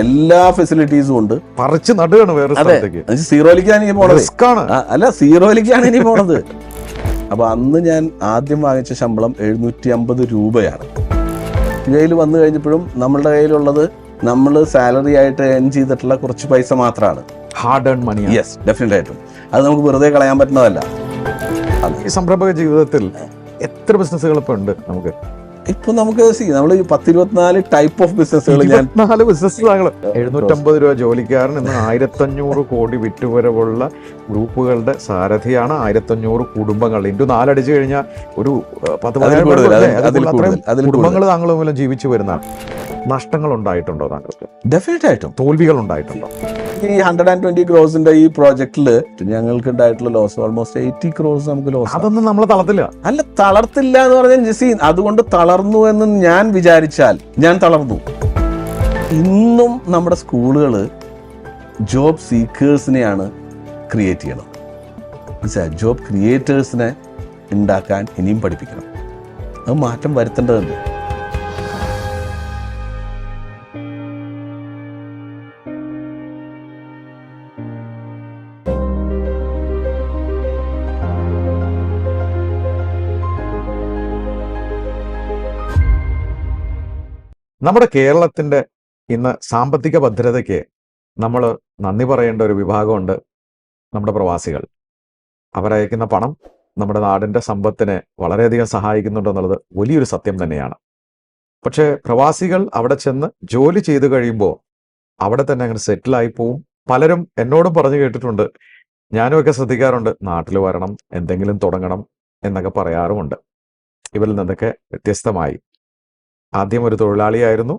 എല്ലാ ഫെസിലിറ്റീസും ഉണ്ട്. പറിച്ച് നടുകയാണ് വേറെ സ്ഥലത്തേക്ക്. സീറോയിലേക്കാണ് ഇനി പോണത്. അല്ല, സീറോയിലേക്കാണ് ഇനി പോണത്. അപ്പൊ അന്ന് ഞാൻ ആദ്യം വാങ്ങിച്ച ശമ്പളം 750 രൂപയാണ്. കയ്യിൽ വന്നു കഴിഞ്ഞപ്പോഴും നമ്മളുടെ കയ്യിലുള്ളത് നമ്മൾ സാലറി ആയിട്ട് ഏൺ ചെയ്തിട്ടുള്ള കുറച്ച് പൈസ മാത്രമാണ്. Hard earn money. Yes, definite ആയിട്ടും. അത് നമുക്ക് വെറുതെ കളയാൻ പറ്റുന്നതല്ല. ഈ സംരംഭക ജീവിതത്തിൽ എത്ര ബിസിനസ്സുകൾ ഇപ്പൊ ഉണ്ട് നമുക്ക്? ഇപ്പൊ നമുക്ക് നമ്മൾ 10-24 ടൈപ്പ് ഓഫ് ബിസിനസ്സുകൾ. 4 ബിസിനസ്. 750 രൂപ ജോലിക്കാരൻ ഇന്ന് 1500 കോടി വിറ്റുവരവുള്ള ഗ്രൂപ്പുകളുടെ സാരഥിയാണ്. 1500 കുടുംബങ്ങൾ ഇൻറ്റു 4 അടിച്ചു കഴിഞ്ഞാൽ ഒരു 10 കുടുംബങ്ങൾ താങ്കൾ മൂലം ജീവിച്ചു വരുന്നതാണ്. നഷ്ടങ്ങൾ ഉണ്ടായിട്ടുണ്ടോ താങ്കൾക്ക്? ഡെഫിനറ്റ് ആയിട്ടും. തോൽവികൾ ഉണ്ടായിട്ടുണ്ടോ? ഈ 120 ക്രോസിന്റെ ഈ പ്രോജക്റ്റില് ഞങ്ങൾക്ക് ഉണ്ടായിട്ടുള്ള ലോസ് ഓൾമോസ്റ്റ് 80 ക്രോസ് നമുക്ക് ലോസ്. അതൊന്നും നമ്മളെ തളർത്തില്ല. അല്ല, തളർത്തില്ല എന്ന് പറഞ്ഞാൽ ജസീൻ അതുകൊണ്ട് തളർന്നു എന്ന് ഞാൻ വിചാരിച്ചാൽ ഞാൻ തളർന്നു. ഇന്നും നമ്മുടെ സ്കൂളുകൾ ജോബ് സീക്കേഴ്സിനെയാണ് ക്രിയേറ്റ് ചെയ്യണം. മനസ്സിലായി? ജോബ് ക്രിയേറ്റേഴ്സിനെ ഉണ്ടാക്കാൻ ഇനിയും പഠിപ്പിക്കണം. അത് മാറ്റം വരുത്തേണ്ടതുണ്ട്. നമ്മുടെ കേരളത്തിന്റെ ഇന്ന് സാമ്പത്തിക ഭദ്രതയ്ക്ക് നമ്മൾ നന്ദി പറയേണ്ട ഒരു വിഭാഗമുണ്ട്, നമ്മുടെ പ്രവാസികൾ. അവരയക്കുന്ന പണം നമ്മുടെ നാടിൻ്റെ സമ്പത്തിനെ വളരെയധികം സഹായിക്കുന്നുണ്ടെന്നുള്ളത് വലിയൊരു സത്യം തന്നെയാണ്. പക്ഷേ പ്രവാസികൾ അവിടെ ചെന്ന് ജോലി ചെയ്തു കഴിയുമ്പോൾ അവിടെ തന്നെ അങ്ങനെ സെറ്റിലായി പോവും. പലരും എന്നോടും പറഞ്ഞു കേട്ടിട്ടുണ്ട്, ഞാനുമൊക്കെ ശ്രദ്ധിക്കാറുണ്ട്, നാട്ടിൽ വരണം, എന്തെങ്കിലും തുടങ്ങണം എന്നൊക്കെ പറയാറുമുണ്ട്. ഇവരിൽ നിന്നൊക്കെ വ്യത്യസ്തമായി ആദ്യം ഒരു തൊഴിലാളിയായിരുന്നു,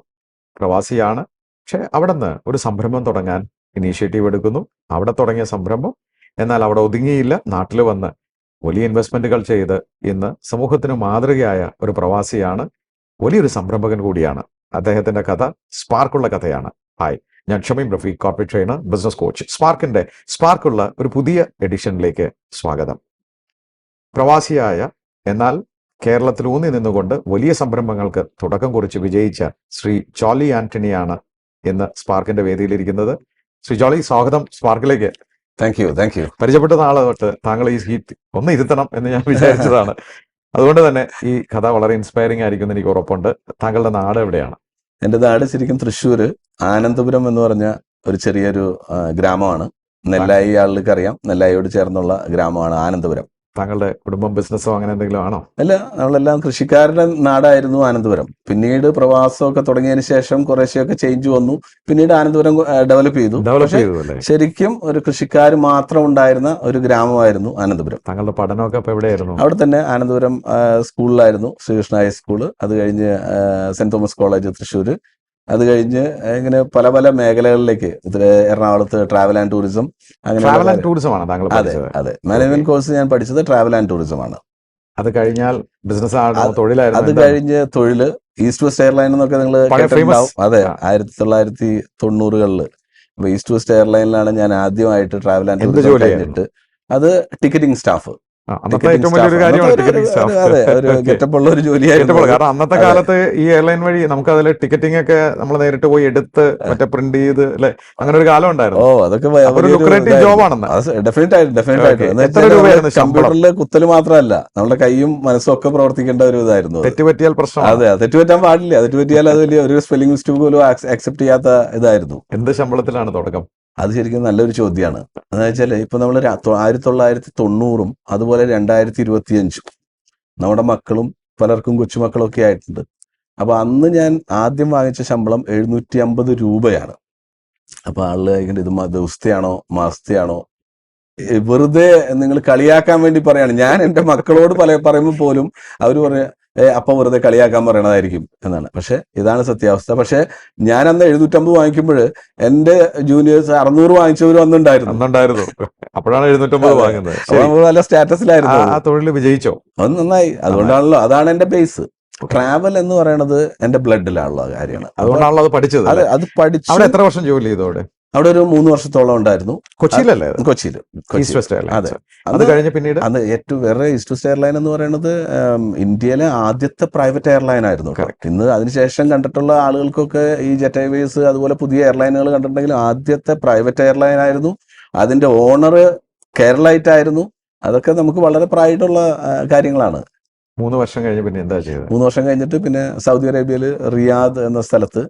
പ്രവാസിയാണ്. പക്ഷെ അവിടെ നിന്ന് ഒരു സംരംഭം തുടങ്ങാൻ ഇനീഷ്യേറ്റീവ് എടുക്കുന്നു. അവിടെ തുടങ്ങിയ സംരംഭം എന്നാൽ അവിടെ ഒതുങ്ങിയില്ല. നാട്ടിൽ വന്ന് വലിയ ഇൻവെസ്റ്റ്മെന്റുകൾ ചെയ്ത് ഇന്ന് സമൂഹത്തിന് മാതൃകയായ ഒരു പ്രവാസിയാണ്. വലിയൊരു സംരംഭകൻ കൂടിയാണ്. അദ്ദേഹത്തിന്റെ കഥ സ്പാർക്കുള്ള കഥയാണ്. ഹായ്, ഞാൻ Shameem Rafeeq, corporate trainer, business coach. സ്പാർക്കുള്ള ഒരു പുതിയ എഡിഷനിലേക്ക് സ്വാഗതം. പ്രവാസിയായ എന്നാൽ കേരളത്തിൽ ഊന്നി നിന്നുകൊണ്ട് വലിയ സംരംഭങ്ങൾക്ക് തുടക്കം കുറിച്ച് വിജയിച്ച ശ്രീ ജോളി ആന്റണിയാണ് ഇന്ന് സ്പാർക്കിന്റെ വേദിയിലിരിക്കുന്നത്. ശ്രീ ജോളി, സ്വാഗതം സ്പാർക്കിലേക്ക്. Thank you. പരിചയപ്പെട്ട നാളെ തൊട്ട് താങ്കൾ ഈ സീറ്റ് ഒന്ന് ഇരുത്തണം എന്ന് ഞാൻ വിചാരിച്ചതാണ്. അതുകൊണ്ട് തന്നെ ഈ കഥ വളരെ ഇൻസ്പയറിംഗ് ആയിരിക്കും എന്ന് എനിക്ക് ഉറപ്പുണ്ട്. താങ്കളുടെ നാട് എവിടെയാണ്? എൻ്റെ നാട് ശരിക്കും തൃശ്ശൂർ ആനന്ദപുരം എന്ന് പറഞ്ഞ ഒരു ചെറിയൊരു ഗ്രാമമാണ്. നെല്ലായി ആളുകൾക്ക് അറിയാം. നെല്ലായിയോട് ചേർന്നുള്ള ഗ്രാമമാണ് ആനന്ദപുരം. താങ്കളുടെ കുടുംബം ബിസിനസ്സോ അങ്ങനെ എന്തെങ്കിലും ആണോ? അല്ല, നമ്മളെല്ലാം കൃഷിക്കാരുടെ നാടായിരുന്നു ആനന്ദപുരം. പിന്നീട് പ്രവാസമൊക്കെ തുടങ്ങിയതിന് ശേഷം കുറേശ്ശെയൊക്കെ ചേഞ്ച് വന്നു. പിന്നീട് ആനന്ദപുരം ഡെവലപ്പ് ചെയ്തു. ശരിക്കും ഒരു കൃഷിക്കാർ മാത്രം ഉണ്ടായിരുന്ന ഒരു ഗ്രാമമായിരുന്നു ആനന്ദപുരം. താങ്കളുടെ പഠനമൊക്കെ അപ്പൊ എവിടെയായിരുന്നു? അവിടെ തന്നെ ആനന്ദപുരം സ്കൂളിലായിരുന്നു, ശ്രീകൃഷ്ണ ഹൈസ്കൂള്. അത് കഴിഞ്ഞ് സെന്റ് തോമസ് കോളേജ് തൃശ്ശൂർ. അത് കഴിഞ്ഞ് ഇങ്ങനെ പല പല മേഖലകളിലേക്ക് എറണാകുളത്ത് ട്രാവൽ ആൻഡ് ടൂറിസം. അതെ, മാനേജ്മെന്റ് കോഴ്സ് ഞാൻ പഠിച്ചത് ട്രാവൽ ആൻഡ് ടൂറിസം ആണ്. അത് കഴിഞ്ഞാൽ ബിസിനസ് തൊഴിലായിരുന്നു. അത് കഴിഞ്ഞ് തൊഴില് ഈസ്റ്റ് വെസ്റ്റ് എയർലൈൻ എന്നൊക്കെ നിങ്ങൾ കേട്ടിട്ടുണ്ടാവും. അതെ, 1990-കളിൽ ഈസ്റ്റ് വെസ്റ്റ് എയർലൈനിലാണ് ഞാൻ ആദ്യമായിട്ട് ട്രാവൽ ആൻഡ് ടൂറിസം കഴിഞ്ഞിട്ട്. അത് ടിക്കറ്റിംഗ് സ്റ്റാഫ്. അതെ, ഒരു ഗെറ്റപ്പുള്ള ഒരു ജോലിയായിരുന്നു. കാരണം അന്നത്തെ കാലത്ത് ഈ എയർലൈൻ വഴി നമുക്ക് അതിൽ ടിക്കറ്റിംഗ് ഒക്കെ നമ്മൾ നേരിട്ട് പോയി എടുത്ത് മറ്റേ പ്രിന്റ് ചെയ്ത് അല്ലെ, അങ്ങനെ ഒരു കാലം ഉണ്ടായിരുന്നു. അതൊക്കെ ജോബാണെന്ന്. ഡെഫിനറ്റ് ആയിട്ട് കമ്പ്യൂട്ടറിൽ കുത്തല് മാത്രമല്ല, നമ്മുടെ കൈയും മനസ്സും ഒക്കെ പ്രവർത്തിക്കേണ്ട ഒരു ഇതായിരുന്നു. തെറ്റുപറ്റിയാൽ പ്രശ്നം. അതെ, തെറ്റുപറ്റാൻ പാടില്ല. തെറ്റുപറ്റിയാൽ അത് വലിയ ഒരു സ്പെല്ലിംഗ് മിസ്റ്റേക്ക് പോലും അക്സെപ്റ്റ് ചെയ്യാത്ത ഇതായിരുന്നു. എന്ത് ശമ്പളത്തിലാണ് തുടക്കം? അത് ശരിക്കും നല്ലൊരു ചോദ്യമാണ്. എന്ന് വെച്ചാൽ ഇപ്പൊ നമ്മൾ 1990-ഉം അതുപോലെ 2025 നമ്മുടെ മക്കളും പലർക്കും കൊച്ചുമക്കളും ഒക്കെ ആയിട്ടുണ്ട്. അപ്പൊ അന്ന് ഞാൻ ആദ്യം വാങ്ങിച്ച ശമ്പളം 750 രൂപയാണ്. അപ്പൊ ആളുകൾ ഇത് ദിവസത്തെയാണോ മാസത്തെയാണോ വെറുതെ നിങ്ങൾ കളിയാക്കാൻ വേണ്ടി പറയാണ്. ഞാൻ എൻ്റെ മക്കളോട് പറയുമ്പോൾ പോലും അവർ പറഞ്ഞ അപ്പം വെറുതെ കളിയാക്കാൻ പറയണതായിരിക്കും എന്നാണ്. പക്ഷെ ഇതാണ് സത്യാവസ്ഥ. പക്ഷെ ഞാൻ അന്ന് 750 വാങ്ങിക്കുമ്പോൾ എൻ്റെ ജൂനിയേഴ്സ് 600 വാങ്ങിച്ചവർ അന്നുണ്ടായിരുന്നു. അപ്പോഴാണ് 750 വാങ്ങുന്നത്. നല്ല സ്റ്റാറ്റസിലായിരുന്നു. ആ തൊഴിൽ വിജയിച്ചോ? അത് നന്നായി. അതുകൊണ്ടാണല്ലോ, അതാണ് എൻ്റെ ബേസ്. ട്രാവൽ എന്ന് പറയുന്നത് എൻ്റെ ബ്ലഡിലുള്ള കാര്യമാണ്. അതുകൊണ്ടാണല്ലോ അത് പഠിച്ചത്. അത് പഠിച്ചു. എത്ര വർഷം ജോലി ചെയ്തോടെ? അവിടെ ഒരു 3 വർഷത്തോളം ഉണ്ടായിരുന്നു. കൊച്ചിയിലല്ലേ അത്? കൊച്ചിയിൽ. ഈസ്റ്റ് വെസ്റ്റ് അതെ. എയർലൈൻസ്. അത് കഴിഞ്ഞ് പിന്നീട് അത് ഏറ്റവും വേറെ ഈസ്റ്റ് വെസ്റ്റ് എയർലൈൻ എന്ന് പറയുന്നത് ഇന്ത്യയിലെ ആദ്യത്തെ പ്രൈവറ്റ് എയർലൈൻ ആയിരുന്നു. Correct. ഇന്ന് അതിനുശേഷം കണ്ടിട്ടുള്ള ആളുകൾക്കൊക്കെ ഈ ജെറ്റ് എയർവേസ് അതുപോലെ പുതിയ എയർലൈനുകൾ കണ്ടിട്ടുണ്ടെങ്കിൽ ആദ്യത്തെ പ്രൈവറ്റ് എയർലൈൻ ആയിരുന്നു. അതിന്റെ ഓണർ കേരളൈറ്റ് ആയിരുന്നു. അതൊക്കെ നമുക്ക് വളരെ പ്രൈഡുള്ള കാര്യങ്ങളാണ്. 3 വർഷം കഴിഞ്ഞ് പിന്നെ എന്താ ചെയ്തത്? 3 വർഷം കഴിഞ്ഞിട്ട് പിന്നെ സൗദി അറേബ്യയിൽ റിയാദ് എന്ന സ്ഥലത്ത്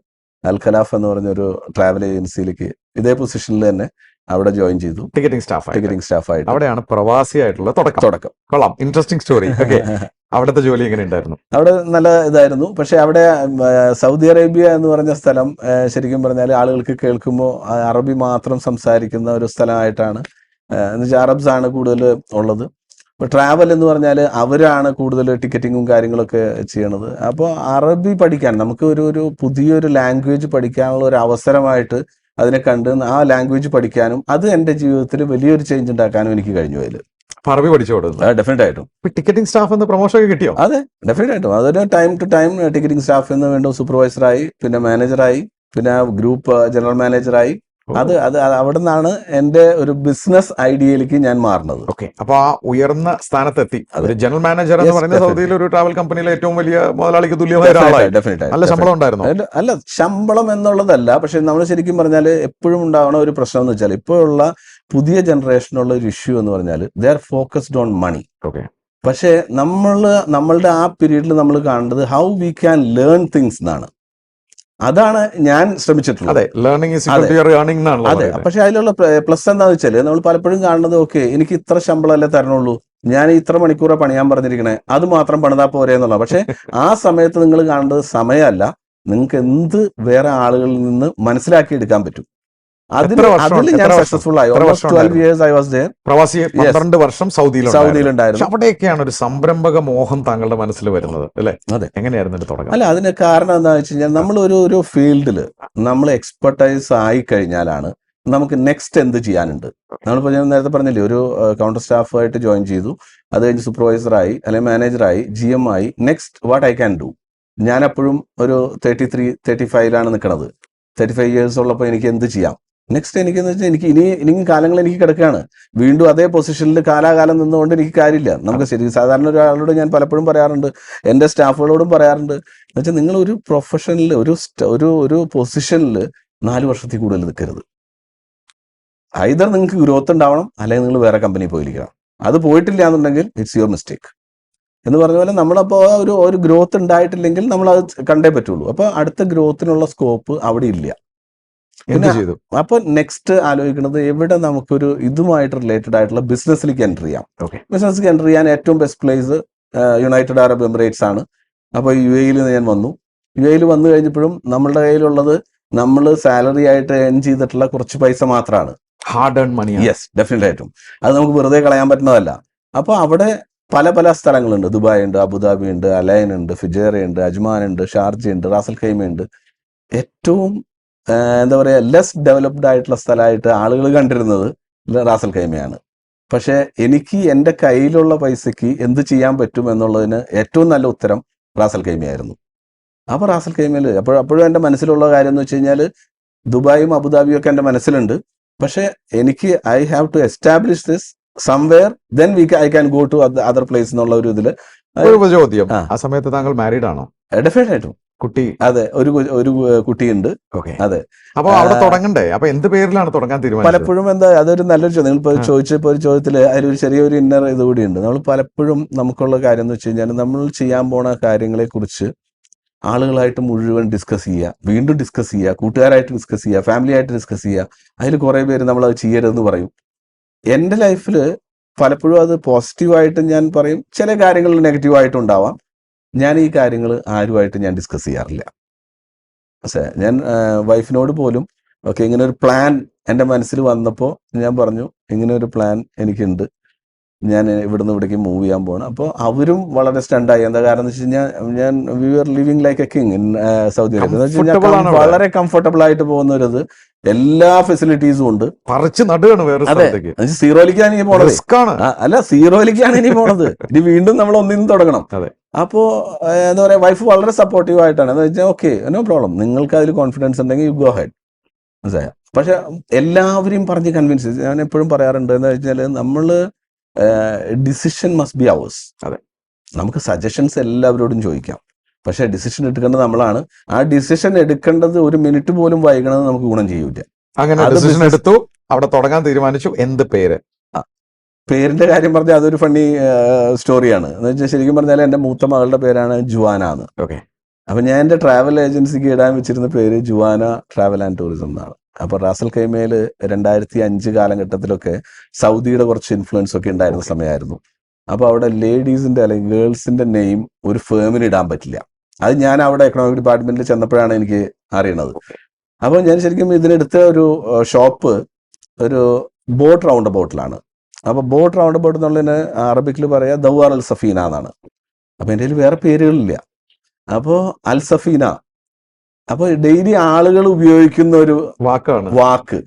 അൽ ഖലാഫ് എന്ന് പറഞ്ഞൊരു ട്രാവൽ ഏജൻസിയിലേക്ക് ഇതേ പൊസിഷനിൽ തന്നെ അവിടെ ജോയിൻ ചെയ്തു. ടിക്കറ്റിംഗ് സ്റ്റാഫായിട്ട്. അവിടെയാണ് പ്രവാസിയായിട്ടുള്ള തുടക്കം. കൊള്ളാം, ഇൻട്രസ്റ്റിംഗ് സ്റ്റോറി. ഓക്കെ, അവിടുത്തെ ജോലി എങ്ങനെ ഉണ്ടായിരുന്നു? അവിടെ നല്ല ഇതായിരുന്നു. പക്ഷെ അവിടെ സൗദി അറേബ്യ എന്ന് പറഞ്ഞ സ്ഥലം ശരിക്കും പറഞ്ഞാൽ ആളുകൾക്ക് കേൾക്കുമ്പോൾ അറബി മാത്രം സംസാരിക്കുന്ന ഒരു സ്ഥലമായിട്ടാണ്. എന്നുവെച്ചാൽ അറബ്സ് ആണ് കൂടുതൽ ഉള്ളത്. ഇപ്പോൾ ട്രാവൽ എന്ന് പറഞ്ഞാൽ അവരാണ് കൂടുതൽ ടിക്കറ്റിങ്ങും കാര്യങ്ങളൊക്കെ ചെയ്യണത്. അപ്പോൾ അറബി പഠിക്കാൻ നമുക്ക് ഒരു പുതിയൊരു ലാംഗ്വേജ് പഠിക്കാനുള്ള ഒരു അവസരമായിട്ട് അതിനെ കണ്ട് ആ ലാംഗ്വേജ് പഠിക്കാനും അത് എൻ്റെ ജീവിതത്തിൽ വലിയൊരു ചേഞ്ച് ഉണ്ടാക്കാനും എനിക്ക് കഴിഞ്ഞു. അതിൽ അറബി പഠിച്ചു കൊടുത്തു. ഡെഫിനറ്റ് ആയിട്ടും. ടിക്കറ്റിംഗ് സ്റ്റാഫ് എന്ന് പ്രൊമോഷൻ ഒക്കെ കിട്ടിയോ? അതെ, ഡെഫിനറ്റ് ആയിട്ടും. അതൊരു time to time ticketing staff എന്ന് വീണ്ടും സൂപ്പർവൈസറായി, പിന്നെ മാനേജറായി, പിന്നെ ഗ്രൂപ്പ് ജനറൽ മാനേജറായി. അത് അവിടെ നിന്നാണ് എൻ്റെ ഒരു ബിസിനസ് ഐഡിയയിലേക്ക് ഞാൻ മാറുന്നത്. ഓക്കെ, അപ്പൊ ആ ഉയർന്ന സ്ഥാനത്തെത്തി. ഒരു ജനറൽ മാനേജർ എന്ന് പറയുന്നത് സൗദിയിലെ ഒരു ട്രാവൽ കമ്പനിയിലെ ഏറ്റവും വലിയ മുതലാളിക്ക് തുല്യമായ ഒരാളായി. നല്ല ശമ്പളം ഉണ്ടായിരുന്നു? അല്ല, ശമ്പളം എന്നുള്ളതല്ല. പക്ഷെ നമ്മൾ ശരിക്കും പറഞ്ഞാൽ എപ്പോഴും ഉണ്ടാവുന്ന ഒരു പ്രശ്നം എന്ന് വെച്ചാൽ ഇപ്പോഴുള്ള പുതിയ ജനറേഷനുള്ള ഒരു ഇഷ്യൂ എന്ന് പറഞ്ഞാൽ they are focused on money. Okay, പക്ഷെ നമ്മളുടെ ആ പീരീഡിൽ നമ്മൾ കാണുന്നത് how we can learn things എന്നാണ്. അതാണ് ഞാൻ ശ്രമിച്ചിട്ടുള്ളത്. അതെ, learning is equal to your earning എന്നാണല്ലോ. അതെ, പക്ഷെ അതിലുള്ള പ്ലസ് എന്താണെന്ന് വെച്ചാൽ നമ്മൾ പലപ്പോഴും കാണുന്നത് ഓക്കെ എനിക്ക് ഇത്ര ശമ്പളമല്ലേ തരണുള്ളൂ, ഞാൻ ഇത്ര മണിക്കൂറെ പണിയാൻ പറഞ്ഞിരിക്കണേ, അത് മാത്രം പണിതാ പോരെ എന്നുള്ള. പക്ഷെ ആ സമയത്ത് നിങ്ങൾ കാണേണ്ടത് സമയമല്ല, നിങ്ങൾക്ക് എന്ത് വേറെ ആളുകളിൽ നിന്ന് മനസ്സിലാക്കി എടുക്കാൻ പറ്റും. അതിൽ ഞാൻ സക്സസ്ഫുൾ ആയി. 12 years I was there. പ്രവാസി 12 വർഷം സൗദിയിലുണ്ടായിരുന്നു. അവിടെയൊക്കെയാണ് ഒരു സംരംഭക മോഹം താങ്കളുടെ മനസ്സിൽ വരുന്നത് അല്ലേ? അതെ. എങ്ങനെയായിരുന്നു തുടക്കം? അല്ല, അതിന് കാരണം എന്താണെന്ന് വെച്ച് കഴിഞ്ഞാൽ നമ്മൾ ഒരു ഫീൽഡിൽ നമ്മൾ എക്സ്പെർട്ടൈസ് ആയി കഴിഞ്ഞാലാണ് നമുക്ക് നെക്സ്റ്റ് എന്ത് ചെയ്യാനുണ്ട്. നമ്മളിപ്പോൾ ഞാൻ നേരത്തെ പറഞ്ഞില്ലേ, ഒരു കൗണ്ടർ സ്റ്റാഫായിട്ട് ജോയിൻ ചെയ്തു, അത് കഴിഞ്ഞ് സൂപ്പർവൈസറായി അല്ലെങ്കിൽ മാനേജറായി, GM ആയി. Next what I can do. ഞാൻ എപ്പോഴും ഒരു 33-35 നിൽക്കണത്. 35 years ഉള്ളപ്പോൾ എനിക്ക് എന്ത് ചെയ്യാം നെക്സ്റ്റ്? എനിക്കെന്ന് വെച്ചാൽ ഇനിയും കാലങ്ങൾ എനിക്ക് കിടക്കുകയാണ്. വീണ്ടും അതേ പൊസിഷനിൽ കാലാകാലം നിന്നുകൊണ്ട് എനിക്ക് കാര്യമില്ല. നമുക്ക് ശരി സാധാരണ ഒരാളോട് ഞാൻ പലപ്പോഴും പറയാറുണ്ട്, എൻ്റെ സ്റ്റാഫുകളോടും പറയാറുണ്ട്, എന്ന് വെച്ചാൽ നിങ്ങൾ ഒരു പ്രൊഫഷനിൽ ഒരു പൊസിഷനിൽ 4 വർഷത്തിൽ കൂടുതൽ നിൽക്കരുത്. ഐദർ നിങ്ങൾക്ക് ഗ്രോത്ത് ഉണ്ടാവണം, അല്ലെങ്കിൽ നിങ്ങൾ വേറെ കമ്പനി പോയിരിക്കണം. അത് പോയിട്ടില്ല എന്നുണ്ടെങ്കിൽ ഇറ്റ്സ് യുവർ മിസ്റ്റേക്ക് എന്ന് പറഞ്ഞ പോലെ നമ്മളപ്പോൾ ഒരു ഗ്രോത്ത് ഉണ്ടായിട്ടില്ലെങ്കിൽ നമ്മൾ അത് കണ്ടേ പറ്റുള്ളൂ. അപ്പോൾ അടുത്ത ഗ്രോത്തിനുള്ള സ്കോപ്പ് അവിടെ ഇല്ല. ചെയ്തു. അപ്പൊ നെക്സ്റ്റ് ആലോചിക്കുന്നത് എവിടെ നമുക്കൊരു ഇതുമായിട്ട് റിലേറ്റഡ് ആയിട്ടുള്ള ബിസിനസ്സിലേക്ക് എൻ്റർ ചെയ്യാം. ബിസിനസ്സിലേക്ക് എൻ്റർ ചെയ്യാൻ ഏറ്റവും best place United Arab Emirates ആണ്. അപ്പോൾ UAE ഞാൻ വന്നു. UAE വന്നു കഴിഞ്ഞപ്പോഴും നമ്മളുടെ കയ്യിലുള്ളത് നമ്മൾ സാലറി ആയിട്ട് ഏൺ ചെയ്തിട്ടുള്ള കുറച്ച് പൈസ മാത്രമാണ്. Hard earn money. Yes, definite ആയിട്ടും. അത് നമുക്ക് വെറുതെ കളയാൻ പറ്റുന്നതല്ല. അപ്പോൾ അവിടെ പല സ്ഥലങ്ങളുണ്ട്. ദുബായ് ഉണ്ട്, അബുദാബി ഉണ്ട്, അലൈൻ ഉണ്ട്, ഫിജേറ ഉണ്ട്, അജ്മാൻ ഉണ്ട്, ഷാർജ ഉണ്ട്, റാസൽ ഖൈമ ഉണ്ട്. ഏറ്റവും എന്താ പറയുക ലെസ് ഡെവലപ്ഡ് ആയിട്ടുള്ള സ്ഥലമായിട്ട് ആളുകൾ കണ്ടിരുന്നത് റാസൽ ഖൈമയാണ്. പക്ഷെ എനിക്ക് എൻ്റെ കയ്യിലുള്ള പൈസയ്ക്ക് എന്ത് ചെയ്യാൻ പറ്റും എന്നുള്ളതിന് ഏറ്റവും നല്ല ഉത്തരം റാസൽ ഖൈമയായിരുന്നു. അപ്പോൾ റാസൽ ഖൈമയിൽ അപ്പോഴും എൻ്റെ മനസ്സിലുള്ള കാര്യം എന്ന് വെച്ച് കഴിഞ്ഞാൽ ദുബായും അബുദാബിയും ഒക്കെ എൻ്റെ മനസ്സിലുണ്ട്. പക്ഷെ എനിക്ക് I have to establish this somewhere, then I can go to other place എന്നുള്ള ഒരു ഇതിൽ. ചോദ്യം, ആ സമയത്ത് താങ്കൾ മാരീഡ് ആണോ? ഡെഫിനറ്റ് ആയിട്ടും. കുട്ടി? അതെ, ഒരു കുട്ടിയുണ്ട്. അതെ. അപ്പൊ അവിടെ തുടങ്ങണ്ടേ? അപ്പൊ എന്ത് പേരിലാണ് തുടങ്ങാൻ തീരുമാനിച്ചത്? പലപ്പോഴും അതൊരു നല്ലൊരു ചോദ്യം. നിങ്ങൾ ചോദിച്ചപ്പോൾ ഒരു ചോദ്യത്തില് അതിലൊരു ചെറിയൊരു ഇന്നർ ഇത് കൂടിയുണ്ട്. നമ്മൾ പലപ്പോഴും നമുക്കുള്ള കാര്യം എന്ന് വെച്ച് കഴിഞ്ഞാൽ നമ്മൾ ചെയ്യാൻ പോണ കാര്യങ്ങളെ കുറിച്ച് ആളുകളായിട്ട് മുഴുവൻ ഡിസ്കസ് ചെയ്യുക, വീണ്ടും ഡിസ്കസ് ചെയ്യുക, കൂട്ടുകാരായിട്ട് ഡിസ്കസ് ചെയ്യുക, ഫാമിലി ആയിട്ട് ഡിസ്കസ് ചെയ്യുക. അതിൽ കുറെ പേര് നമ്മൾ അത് ചെയ്യരുതെന്ന് പറയും. എൻ്റെ ലൈഫിൽ പലപ്പോഴും അത് പോസിറ്റീവായിട്ട് ഞാൻ പറയും, ചില കാര്യങ്ങൾ നെഗറ്റീവായിട്ടും ഉണ്ടാവാം. ഞാൻ ഈ കാര്യങ്ങൾ ആരുമായിട്ട് ഞാൻ ഡിസ്കസ് ചെയ്യാറില്ല. പക്ഷേ ഞാൻ വൈഫിനോട് പോലും ഓക്കെ ഇങ്ങനെ ഒരു പ്ലാൻ എൻ്റെ മനസ്സിൽ വന്നപ്പോൾ ഞാൻ പറഞ്ഞു, ഇങ്ങനെ ഒരു പ്ലാൻ എനിക്കുണ്ട്, ഞാൻ ഇവിടുന്ന് ഇവിടേക്ക് മൂവ് ചെയ്യാൻ പോകണം. അപ്പോൾ അവരും വളരെ സ്റ്റണ്ടായി. എന്താ കാരണം എന്ന് വെച്ച് കഴിഞ്ഞാൽ we are living like a king in Saudi Arabia. എന്ന് വെച്ച് കഴിഞ്ഞാൽ വളരെ കംഫർട്ടബിൾ ആയിട്ട് പോകുന്ന ഒരു ഇത്, എല്ലാ ഫെസിലിറ്റീസും ഉണ്ട്. അതെ, സീറോയിലേക്കാണ് ഇനി പോണത്. അല്ല, സീറോയിലേക്കാണ് ഇനി പോണത്. ഇനി വീണ്ടും നമ്മൾ ഒന്നിനും തുടങ്ങണം. അപ്പോൾ എന്താ പറയാ, വൈഫ് വളരെ സപ്പോർട്ടീവ് ആയിട്ടാണ്. എന്ന് വെച്ചാൽ ഓക്കെ, നോ പ്രോബ്ലം, നിങ്ങൾക്ക് അതിൽ കോൺഫിഡൻസ് ഉണ്ടെങ്കിൽ യു ഗോ ഹെഡ്. മനസ്സിലായോ? പക്ഷെ എല്ലാവരെയും പറഞ്ഞ് കൺവിൻസ്, ഞാൻ എപ്പോഴും പറയാറുണ്ട് എന്താ വെച്ചാൽ നമ്മൾ ഡിസിഷൻ മസ്റ്റ് ബി അവേഴ്സ്. അതെ. നമുക്ക് സജഷൻസ് എല്ലാവരോടും ചോദിക്കാം, പക്ഷെ ഡിസിഷൻ എടുക്കേണ്ടത് നമ്മളാണ്. ആ ഡിസിഷൻ എടുക്കേണ്ടത് ഒരു മിനിറ്റ് പോലും വൈകണത് നമുക്ക് ഗുണം ചെയ്യൂല. അങ്ങനെ അത് ഡിസിഷൻ business- എടുത്തു, അവിടെ തുടങ്ങാൻ തീരുമാനിച്ചു. എന്ത് പേര്? പേരിന്റെ കാര്യം പറഞ്ഞാൽ അതൊരു ഫണ്ണി സ്റ്റോറിയാണ്. എന്ന് വെച്ചാൽ ശരിക്കും പറഞ്ഞാൽ എൻ്റെ മൂത്ത മകളുടെ പേരാണ് ജുവാന എന്ന്. ഓക്കെ. അപ്പൊ ഞാൻ എൻ്റെ ട്രാവൽ ഏജൻസിക്ക് ഇടാൻ വെച്ചിരുന്ന പേര് ജുവാന ട്രാവൽ ആൻഡ് ടൂറിസം എന്നാണ്. അപ്പൊ റാസൽ ഖൈമയിൽ 2005 കാലഘട്ടത്തിലൊക്കെ സൗദിയുടെ കുറച്ച് ഇൻഫ്ലുവൻസ് ഒക്കെ ഉണ്ടായിരുന്ന സമയമായിരുന്നു. അപ്പൊ അവിടെ ലേഡീസിന്റെ അല്ലെങ്കിൽ ഗേൾസിന്റെ നെയിം ഒരു ഫേമിന് ഇടാൻ പറ്റില്ല. അത് ഞാൻ അവിടെ എക്കണോമിക് ഡിപ്പാർട്ട്മെന്റിൽ ചെന്നപ്പോഴാണ് എനിക്ക് അറിയണത്. അപ്പൊ ഞാൻ ശരിക്കും ഇതിനെടുത്ത ഒരു ഷോപ്പ് ഒരു ബോട്ട് റൗണ്ട് അബൌട്ടിലാണ്. അപ്പൊ ബോട്ട് റൗണ്ട് അബൌട്ട് എന്നുള്ളതിന് അറബിക്കിൽ പറയാ ദൗവാർ അൽ സഫീന എന്നാണ്. അപ്പൊ എൻ്റെ കയ്യിൽ വേറെ പേരുകളില്ല. അപ്പോ അൽ സഫീന, അപ്പൊ ഡെയിലി ആളുകൾ ഉപയോഗിക്കുന്ന ഒരു വാക്കാണ്. വാക്ക്,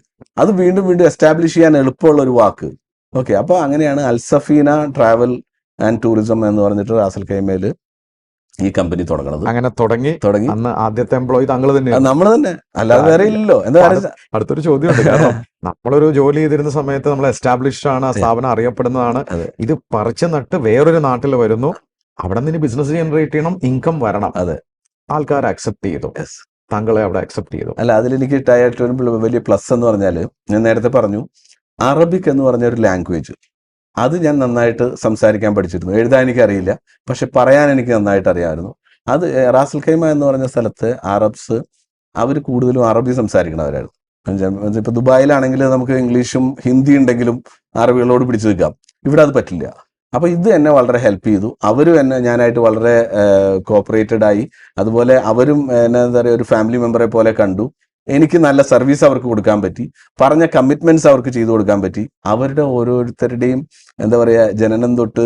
അത് വീണ്ടും വീണ്ടും എസ്റ്റാബ്ലിഷ് ചെയ്യാൻ എളുപ്പമുള്ള ഒരു വാക്ക്. ഓക്കെ, അപ്പൊ അങ്ങനെയാണ് അൽ സഫീന ട്രാവൽ ആൻഡ് ടൂറിസം എന്ന് പറഞ്ഞിട്ട് റാസൽ ഖൈമയിൽ ഈ കമ്പനി തുടങ്ങണത്. അങ്ങനെ തുടങ്ങി. അന്ന് ആദ്യത്തെ എംപ്ലോയി താങ്കൾ തന്നെയാണ്. നമ്മൾ തന്നെ, അല്ലാതെ വേറെ ഇല്ലല്ലോ. എന്താ പറയുക, അടുത്തൊരു ചോദ്യമുണ്ട്. കാരണം നമ്മളൊരു ജോലി ചെയ്തിരുന്ന സമയത്ത് നമ്മൾ എസ്റ്റാബ്ലിഷ്ഡ് ആണ്, ആ സ്ഥാപനം അറിയപ്പെടുന്നതാണ്. അതെ. ഇത് പറിച്ചു നട്ട് വേറൊരു നാട്ടിൽ വരുന്നു, അവിടെ നിന്ന് ബിസിനസ് ജനറേറ്റ് ചെയ്യണം, ഇൻകം വരണം. അതെ. ആൾക്കാർ അക്സെപ്റ്റ് ചെയ്തു, താങ്കളെ അവിടെ അക്സെപ്റ്റ് ചെയ്തു. അല്ല, അതിലെനിക്ക് ഏറ്റവും വലിയ പ്ലസ് എന്ന് പറഞ്ഞാൽ, ഞാൻ നേരത്തെ പറഞ്ഞു അറബിക് എന്ന് പറഞ്ഞ ഒരു ലാംഗ്വേജ്, അത് ഞാൻ നന്നായിട്ട് സംസാരിക്കാൻ പഠിച്ചിരുന്നു. എഴുതാൻ എനിക്ക് അറിയില്ല, പക്ഷെ പറയാൻ എനിക്ക് നന്നായിട്ട് അറിയാമായിരുന്നു. അത് റാസൽ ഖൈമ എന്ന് പറഞ്ഞ സ്ഥലത്ത് അറബ്സ് അവർ കൂടുതലും അറബി സംസാരിക്കണവരായിരുന്നു. ഇപ്പൊ ദുബായിലാണെങ്കിൽ നമുക്ക് ഇംഗ്ലീഷും ഹിന്ദി ഉണ്ടെങ്കിലും അറബികളോട് പിടിച്ചു നിൽക്കാം. ഇവിടെ അത് പറ്റില്ല. അപ്പൊ ഇത് എന്നെ വളരെ ഹെൽപ്പ് ചെയ്തു. അവരും എന്നെ ഞാനായിട്ട് വളരെ കോപ്പറേറ്റഡ് ആയി. അതുപോലെ അവരും എന്നെ എന്താ പറയുക ഒരു ഫാമിലി മെമ്പറെ പോലെ കണ്ടു. എനിക്ക് നല്ല സർവീസ് അവർക്ക് കൊടുക്കാൻ പറ്റി, പറഞ്ഞ കമ്മിറ്റ്മെന്റ്സ് അവർക്ക് ചെയ്തു കൊടുക്കാൻ പറ്റി. അവരുടെ ഓരോരുത്തരുടെയും എന്താ പറയുക ജനനം തൊട്ട്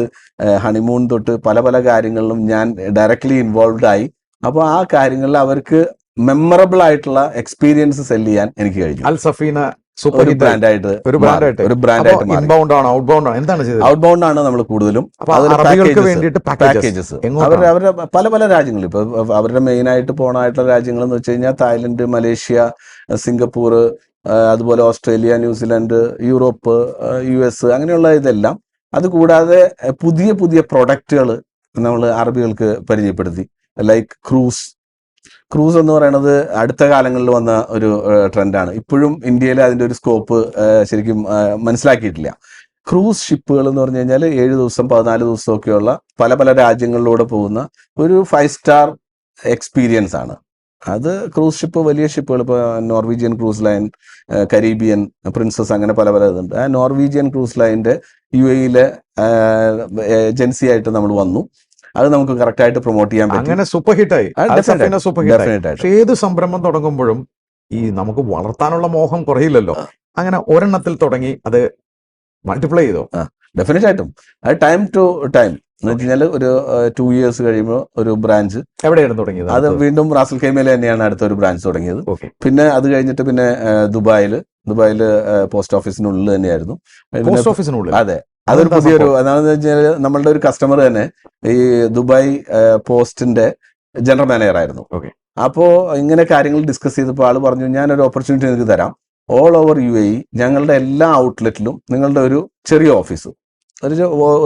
ഹണിമൂൺ തൊട്ട് പല പല കാര്യങ്ങളിലും ഞാൻ ഡയറക്ട്ലി ഇൻവോൾവ്ഡ് ആയി. അപ്പോൾ ആ കാര്യങ്ങളിൽ അവർക്ക് മെമ്മറബിൾ ആയിട്ടുള്ള എക്സ്പീരിയൻസ് സെല് ചെയ്യാൻ എനിക്ക് കഴിഞ്ഞു. അൽ സഫീന ഒരു ബ്രാൻഡായിട്ട് ഇൻബൗണ്ട് ആണോ ഔട്ട്ബൗണ്ട് ആണോ എന്താണ് ചെയ്തത്? ഔട്ട്ബൗണ്ട് ആണ് നമ്മൾ കൂടുതലും. അറബികൾക്ക് വേണ്ടിയിട്ട് പാക്കേജസ് അവരുടെ പല പല രാജ്യങ്ങൾ, ഇപ്പൊ അവരുടെ മെയിൻ ആയിട്ട് പോണായിട്ടുള്ള രാജ്യങ്ങൾ എന്ന് വെച്ച് കഴിഞ്ഞാൽ തായ്ലൻഡ്, മലേഷ്യ, സിംഗപ്പൂർ, അതുപോലെ ഓസ്ട്രേലിയ, ന്യൂസിലാൻഡ്, യൂറോപ്പ്, US, അങ്ങനെയുള്ള ഇതെല്ലാം. അതുകൂടാതെ പുതിയ പുതിയ പ്രൊഡക്റ്റുകൾ നമ്മൾ അറബികൾക്ക് പരിചയപ്പെടുത്തി. ലൈക്ക് ക്രൂസ് എന്ന് പറയുന്നത് അടുത്ത കാലങ്ങളിൽ വന്ന ഒരു ട്രെൻഡാണ്. ഇപ്പോഴും ഇന്ത്യയിൽ അതിൻ്റെ ഒരു സ്കോപ്പ് ശരിക്കും മനസ്സിലാക്കിയിട്ടില്ല. ക്രൂസ് ഷിപ്പുകൾ എന്ന് പറഞ്ഞു കഴിഞ്ഞാൽ 7 ദിവസം 14 ദിവസമൊക്കെയുള്ള പല പല രാജ്യങ്ങളിലൂടെ പോകുന്ന ഒരു 5 സ്റ്റാർ എക്സ്പീരിയൻസ് ആണ്. അത് ക്രൂസ് ഷിപ്പ്, വലിയ ഷിപ്പുകൾ, ഇപ്പോൾ Norwegian cruise line, Caribbean, Princess, അങ്ങനെ പല പല ഇതുണ്ട്. ആ നോർവീജിയൻ ക്രൂസ് ലൈനിന്റെ UAE ഏജൻസി ആയിട്ട് നമ്മൾ വന്നു. അത് നമുക്ക് കറക്റ്റ് ആയിട്ട് പ്രൊമോട്ട് ചെയ്യാൻ പറ്റും. അങ്ങനെ സൂപ്പർ ഹിറ്റായി. പക്ഷെ ഏത് സംരംഭം തുടങ്ങുമ്പോഴും ഈ നമുക്ക് വളർത്താനുള്ള മോഹം കുറയില്ലല്ലോ. അങ്ങനെ ഒരെണ്ണത്തിൽ തുടങ്ങി അത് മൾട്ടിപ്ലൈ ചെയ്തോ? ഡെഫിനറ്റ് ആയിട്ടും. അത് ടൈം ടു ടൈം എന്ന് വെച്ച് കഴിഞ്ഞാൽ ഒരു 2 years കഴിയുമ്പോൾ ഒരു ബ്രാഞ്ച് എവിടെയാണ് തുടങ്ങിയത്? അത് വീണ്ടും റാസൽ ഖൈമയിൽ തന്നെയാണ് അടുത്തൊരു ബ്രാഞ്ച് തുടങ്ങിയത്. പിന്നെ അത് കഴിഞ്ഞിട്ട് പിന്നെ ദുബായില് പോസ്റ്റ് ഓഫീസിനുള്ളിൽ തന്നെയായിരുന്നു. പോസ്റ്റ് ഓഫീസിനുള്ളിൽ? അതെ. അതൊരു പുതിയൊരു, എന്താണെന്ന് വെച്ചാൽ നമ്മളുടെ ഒരു കസ്റ്റമർ തന്നെ ഈ ദുബായ് പോസ്റ്റിന്റെ ജനറൽ മാനേജർ ആയിരുന്നു. അപ്പോ ഇങ്ങനെ കാര്യങ്ങൾ ഡിസ്കസ് ചെയ്തപ്പോൾ ആള് പറഞ്ഞു, ഞാനൊരു ഓപ്പർച്യൂണിറ്റി നിങ്ങൾക്ക് തരാം. ഓൾ ഓവർ UAE ഞങ്ങളുടെ എല്ലാ ഔട്ട്ലെറ്റിലും നിങ്ങളുടെ ഒരു ചെറിയ ഓഫീസ്,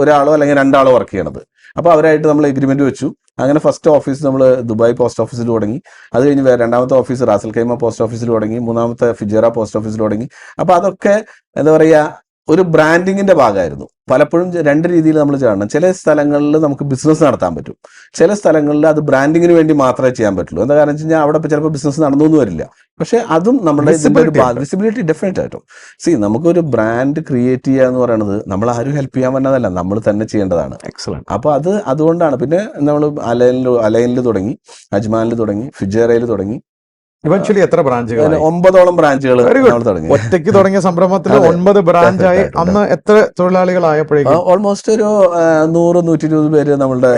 ഒരാളോ അല്ലെങ്കിൽ 2 ആളോ വർക്ക് ചെയ്യണത്. അപ്പോൾ അവരായിട്ട് നമ്മൾ എഗ്രിമെന്റ് വെച്ചു. അങ്ങനെ ഫസ്റ്റ് ഓഫീസ് നമ്മൾ ദുബായ് പോസ്റ്റ് ഓഫീസിൽ തുടങ്ങി. അത് കഴിഞ്ഞ് രണ്ടാമത്തെ ഓഫീസ് റാസൽ ഖൈമ പോസ്റ്റ് ഓഫീസിൽ തുടങ്ങി. മൂന്നാമത്തെ ഫിജറ പോസ്റ്റ് ഓഫീസിൽ തുടങ്ങി. അപ്പോൾ അതൊക്കെ എന്താ പറയുക ഒരു ബ്രാൻഡിങ്ങിന്റെ ഭാഗമായിരുന്നു. പലപ്പോഴും 2 രീതിയിൽ നമ്മൾ ചെയ്യണം. ചില സ്ഥലങ്ങളിൽ നമുക്ക് ബിസിനസ് നടത്താൻ പറ്റും, ചില സ്ഥലങ്ങളിൽ അത് ബ്രാൻഡിങ്ങിന് വേണ്ടി മാത്രമേ ചെയ്യാൻ പറ്റുള്ളൂ. എന്താ കാരണം വെച്ച് കഴിഞ്ഞാൽ അവിടെ ചിലപ്പോൾ ബിസിനസ് നടന്നൊന്നും വരില്ല. പക്ഷെ അതും നമ്മുടെ വിസിബിലിറ്റി ഡെഫിനറ്റ് ആയിട്ടും. നമുക്കൊരു ബ്രാൻഡ് ക്രിയേറ്റ് ചെയ്യുക എന്ന് പറയുന്നത് നമ്മൾ ആരും ഹെൽപ്പ് ചെയ്യാൻ പറ്റുന്നതല്ല, നമ്മൾ തന്നെ ചെയ്യേണ്ടതാണ്. അപ്പൊ അതുകൊണ്ടാണ്. പിന്നെ നമ്മൾ അലൈനിൽ തുടങ്ങി, അജ്മാനിൽ തുടങ്ങി, ഫിജറയിൽ തുടങ്ങി. ഇവൻച്വലി എത്ര ബ്രാഞ്ചുകൾ? 9ഓളം ബ്രാഞ്ചുകൾ തുടങ്ങി. ഒറ്റയ്ക്ക് തുടങ്ങിയ സംരംഭത്തിൽ 9 ബ്രാഞ്ചായി. അന്ന് എത്ര തൊഴിലാളികളായപ്പോഴേക്കും? ഓൾമോസ്റ്റ് ഒരു 100-120 പേര് നമ്മളുടെ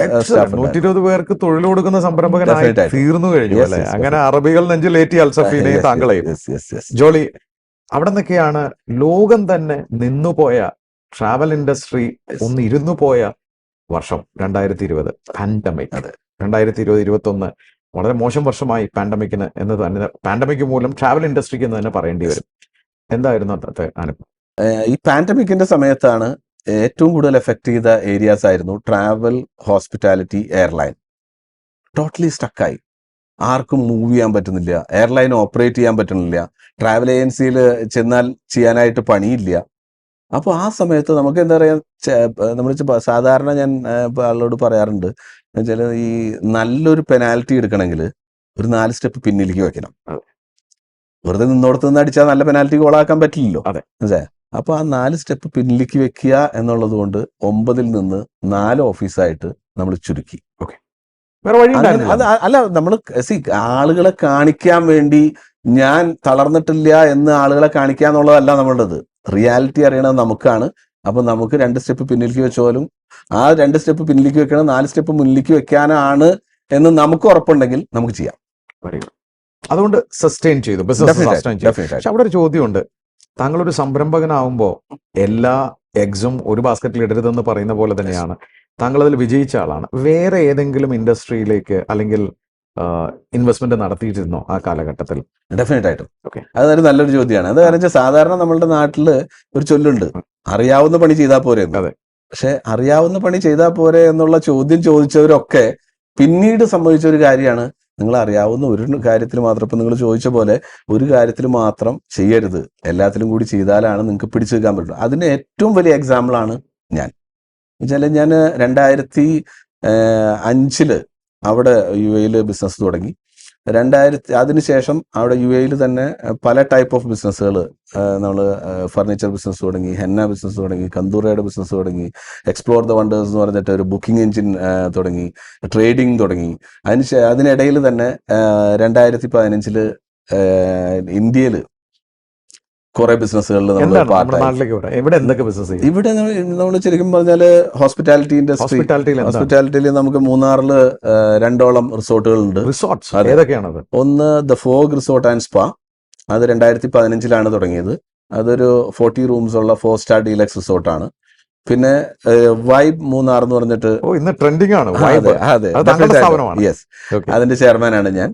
120 പേർക്ക് തൊഴിൽ കൊടുക്കുന്ന സംരംഭകനായി തീർന്നു കഴിഞ്ഞു അല്ലെ? അങ്ങനെ അറബികൾ നെഞ്ചിലേറ്റി അൽ സഫീനയും താങ്കളെയും. ജോളി, അവിടെ നിന്നൊക്കെയാണ് ലോകം തന്നെ നിന്നുപോയ ട്രാവൽ ഇൻഡസ്ട്രി ഒന്ന് ഇരുന്നു പോയ വർഷം 2020 പാൻഡമിക്. 2020-21 വളരെ മോശം വർഷമായി പാൻഡമിക്കിന് എന്ന് തന്നെ, പാൻഡമിക് മൂലം ട്രാവൽ ഇൻഡസ്ട്രിക്ക് എന്ന് തന്നെ പറയേണ്ടി വരും. എന്തായിരുന്നു അന്നത്തെ അനുഭവം? ഈ പാൻഡമിക്കിന്റെ സമയത്താണ് ഏറ്റവും കൂടുതൽ എഫക്ട് ചെയ്ത ഏരിയാസ് ആയിരുന്നു ട്രാവൽ, ഹോസ്പിറ്റാലിറ്റി, എയർലൈൻ. ടോട്ടലി സ്റ്റക്കായി. ആർക്കും മൂവ് ചെയ്യാൻ പറ്റുന്നില്ല, എയർലൈൻ ഓപ്പറേറ്റ് ചെയ്യാൻ പറ്റുന്നില്ല, ട്രാവൽ ഏജൻസിയിൽ ചെന്നാൽ ചെയ്യാനായിട്ട് പണിയില്ല. അപ്പോൾ ആ സമയത്ത് നമുക്ക് എന്താ പറയുക, നമ്മൾ സാധാരണ ഞാൻ ആളോട് പറയാറുണ്ട്, എന്നുവെച്ചാൽ ഈ നല്ലൊരു പെനാൽറ്റി എടുക്കണമെങ്കിൽ ഒരു 4 സ്റ്റെപ്പ് പിന്നിലേക്ക് വെക്കണം. വെറുതെ നിന്നോടത്ത് നിന്ന് അടിച്ചാൽ നല്ല പെനാൽറ്റി ഗോളാക്കാൻ പറ്റില്ലല്ലോ. മനസ്സിലായോ? അപ്പൊ ആ 4 സ്റ്റെപ്പ് പിന്നിലേക്ക് വെക്കുക എന്നുള്ളത് കൊണ്ട് 9 നിന്ന് 4 ഓഫീസായിട്ട് നമ്മൾ ചുരുക്കി. വേറെ വഴി അല്ല, നമ്മൾ ആളുകളെ കാണിക്കാൻ വേണ്ടി ഞാൻ തളർന്നിട്ടില്ല എന്ന് ആളുകളെ കാണിക്കുക എന്നുള്ളതല്ല നമ്മളുടേത്. റിയാലിറ്റി അറിയണത് നമുക്കാണ്. അപ്പൊ നമുക്ക് 2 സ്റ്റെപ്പ് പിന്നിലേക്ക് വെച്ചാലും ആ 2 സ്റ്റെപ്പ് പിന്നിലേക്ക് വെക്കണം, 4 സ്റ്റെപ്പ് മുന്നിലേക്ക് വെക്കാനാണ് എന്ന് നമുക്ക് ഉറപ്പുണ്ടെങ്കിൽ നമുക്ക് ചെയ്യാം. അതുകൊണ്ട് സസ്റ്റെയിൻ ചെയ്തു, ബിസിനസ് സസ്റ്റെയിൻ ചെയ്തു. പക്ഷെ അവിടെ ഒരു ചോദ്യമുണ്ട്. താങ്കളൊരു സംരംഭകനാവുമ്പോൾ എല്ലാ എഗ്സും ഒരു ബാസ്ക്കറ്റിൽ ഇടരുതെന്ന് പറയുന്ന പോലെ തന്നെയാണ് താങ്കൾ അതിൽ വിജയിച്ച ആളാണ്. വേറെ ഏതെങ്കിലും ഇൻഡസ്ട്രിയിലേക്ക് അല്ലെങ്കിൽ ഇൻവെസ്റ്റ്മെന്റ് നടത്തിയിരുന്നോ ആ കാലഘട്ടത്തിൽ? ഡെഫിനറ്റ് ആയിട്ടും. അതൊരു നല്ലൊരു ചോദ്യമാണ്. അത് കാരണം സാധാരണ നമ്മളുടെ നാട്ടില് ഒരു ചൊല്ലുണ്ട്, അറിയാവുന്ന പണി ചെയ്താൽ പോരെ. പക്ഷെ അറിയാവുന്ന പണി ചെയ്താൽ പോരെ എന്നുള്ള ചോദ്യം ചോദിച്ചവരൊക്കെ പിന്നീട് സംഭവിച്ച ഒരു കാര്യമാണ്, നിങ്ങൾ അറിയാവുന്ന ഒരു കാര്യത്തിൽ മാത്രം, ഇപ്പം നിങ്ങൾ ചോദിച്ച പോലെ ഒരു കാര്യത്തിൽ മാത്രം ചെയ്യരുത്, എല്ലാത്തിലും കൂടി ചെയ്താലാണ് നിങ്ങൾക്ക് പിടിച്ചു നിൽക്കാൻ പറ്റുള്ളൂ. അതിന് ഏറ്റവും വലിയ എക്സാമ്പിളാണ് ഞാൻ. എന്നുവെച്ചാൽ ഞാൻ 2005 അവിടെ UAE ബിസിനസ് തുടങ്ങി. അതിനുശേഷം അവിടെ UAE തന്നെ പല ടൈപ്പ് ഓഫ് ബിസിനസ്സുകൾ നമ്മൾ ഫർണിച്ചർ ബിസിനസ് തുടങ്ങി, ഹെന്ന ബിസിനസ് തുടങ്ങി, കന്തൂറയുടെ ബിസിനസ് തുടങ്ങി, എക്സ്പ്ലോർ ദ വണ്ടേഴ്സ് എന്ന് പറഞ്ഞിട്ട് ഒരു ബുക്കിംഗ് എഞ്ചിൻ തുടങ്ങി, ട്രേഡിംഗ് തുടങ്ങി. അതിനിടയിൽ തന്നെ 2015 ഇന്ത്യയിൽ കുറെ ബിസിനസ്സുകളിൽ നമ്മൾ ഇവിടെ നമ്മൾ ശരിക്കും പറഞ്ഞാല് ഹോസ്പിറ്റാലിറ്റി ഇൻഡസ്ട്രി. ഹോസ്പിറ്റാലിറ്റിയിൽ നമുക്ക് മൂന്നാറിൽ 2ഓളം റിസോർട്ടുകളുണ്ട്. ഒന്ന് the fog resort and spa, അത് 2015 തുടങ്ങിയത്. അതൊരു 40 റൂംസ് ഉള്ള 4 സ്റ്റാർ ഡീലക്സ് റിസോർട്ടാണ്. പിന്നെ വൈബ് മൂന്നാർ എന്ന് പറഞ്ഞിട്ട് ട്രെൻഡിംഗ് ആണ്. യെസ്, അതിന്റെ ചെയർമാനാണ് ഞാൻ.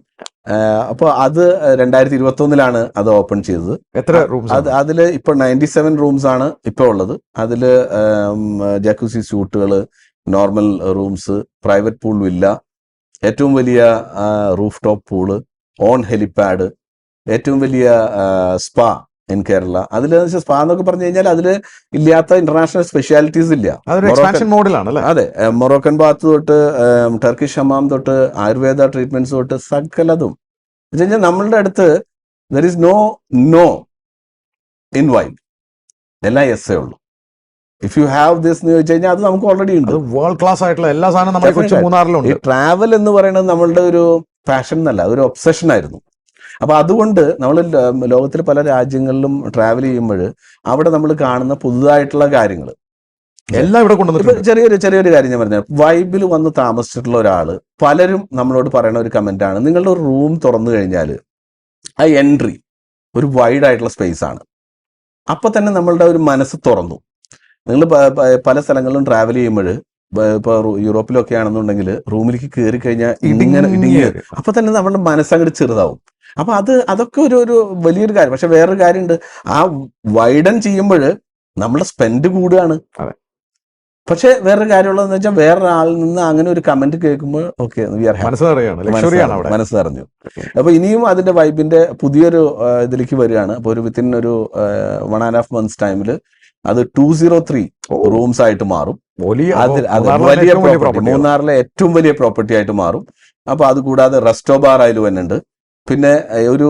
അപ്പൊ അത് 2021 അത് ഓപ്പൺ ചെയ്തത്. അതില് ഇപ്പൊ 97 റൂംസ് ആണ് ഇപ്പൊ ഉള്ളത്. അതില് ജക്കൂസി സ്യൂട്ടുകള്, normal rooms, private pool villa, ഏറ്റവും വലിയ roof top pool, own helipad, ഏറ്റവും വലിയ സ്പാ ഇൻ കേരള. അതിൽ സ്പാ എന്നൊക്കെ പറഞ്ഞു കഴിഞ്ഞാൽ അതില് ഇല്ലാത്ത ഇന്റർനാഷണൽ സ്പെഷ്യാലിറ്റീസ് ഇല്ല. അതെ, മൊറോക്കൻ ബാത്ത് തൊട്ട് ടർക്കിഷ് ഹമാം തൊട്ട് ആയുർവേദ ട്രീറ്റ്മെന്റ്സ് തൊട്ട് സകലതും എന്ന് വെച്ചാൽ നമ്മളുടെ അടുത്ത് there is no in vibe, എല്ലാം എസ്സേ ഉള്ളൂ. ഇഫ് യു ഹാവ് ദിസ് എന്ന് ചോദിച്ചു കഴിഞ്ഞാൽ അത് നമുക്ക് ഓൾറെഡി ഉണ്ട്. വേൾഡ് ക്ലാസ് ആയിട്ടുള്ള എല്ലാ സാധനവും. ഈ ട്രാവൽ എന്ന് പറയുന്നത് നമ്മളുടെ ഒരു പാഷൻ എന്നല്ല, ഒരു ഒബ്സഷൻ ആയിരുന്നു. അപ്പൊ അതുകൊണ്ട് നമ്മൾ ലോകത്തിൽ പല രാജ്യങ്ങളിലും ട്രാവൽ ചെയ്യുമ്പോൾ അവിടെ നമ്മൾ കാണുന്ന പുതുതായിട്ടുള്ള കാര്യങ്ങൾ എല്ലാം ഇവിടെ കൊണ്ടുവന്നിട്ട്. ചെറിയൊരു കാര്യം ഞാൻ പറഞ്ഞ, വൈബിൽ വന്ന് താമസിച്ചിട്ടുള്ള ഒരാള് പലരും നമ്മളോട് പറയുന്ന ഒരു കമന്റ് ആണ്, നിങ്ങളുടെ ഒരു റൂം തുറന്നു കഴിഞ്ഞാൽ ആ എൻട്രി ഒരു വൈഡ് ആയിട്ടുള്ള സ്പേസ് ആണ്. അപ്പൊ തന്നെ നമ്മളുടെ ഒരു മനസ്സ് തുറന്നു. നിങ്ങൾ പല സ്ഥലങ്ങളിലും ട്രാവൽ ചെയ്യുമ്പോൾ, ഇപ്പൊ യൂറോപ്പിലൊക്കെ ആണെന്നുണ്ടെങ്കിൽ റൂമിലേക്ക് കയറി കഴിഞ്ഞാൽ ഇടുങ്ങിയ അപ്പൊ തന്നെ നമ്മുടെ മനസ്സങ്ങോട്ട് ചെറുതാവും. അപ്പൊ അതൊക്കെ ഒരു വലിയൊരു കാര്യം. പക്ഷെ വേറൊരു കാര്യമുണ്ട്, ആ വൈഡൻ ചെയ്യുമ്പോൾ നമ്മുടെ സ്പെൻഡ് കൂടുകയാണ്. പക്ഷെ വേറൊരു കാര്യമുള്ളതെന്ന് വെച്ചാൽ വേറൊരാളിൽ നിന്ന് അങ്ങനെ ഒരു കമന്റ് കേൾക്കുമ്പോൾ ഓക്കെ, മനസ്സ് നിറഞ്ഞു. അപ്പൊ ഇനിയും അതിന്റെ വൈബിന്റെ പുതിയൊരു ഇതിലേക്ക് വരികയാണ്. അപ്പൊ വിത്തിൻ ഒരു 1.5 months ടൈമിൽ അത് 203 റൂംസ് ആയിട്ട് മാറും. വലിയ പ്രോപ്പർട്ടി, മൂന്നാറിലെ ഏറ്റവും വലിയ പ്രോപ്പർട്ടി ആയിട്ട് മാറും. അപ്പൊ അത് കൂടാതെ റെസ്റ്റോ ബാർ അതിൽ വന്നിട്ടുണ്ട്. പിന്നെ ഒരു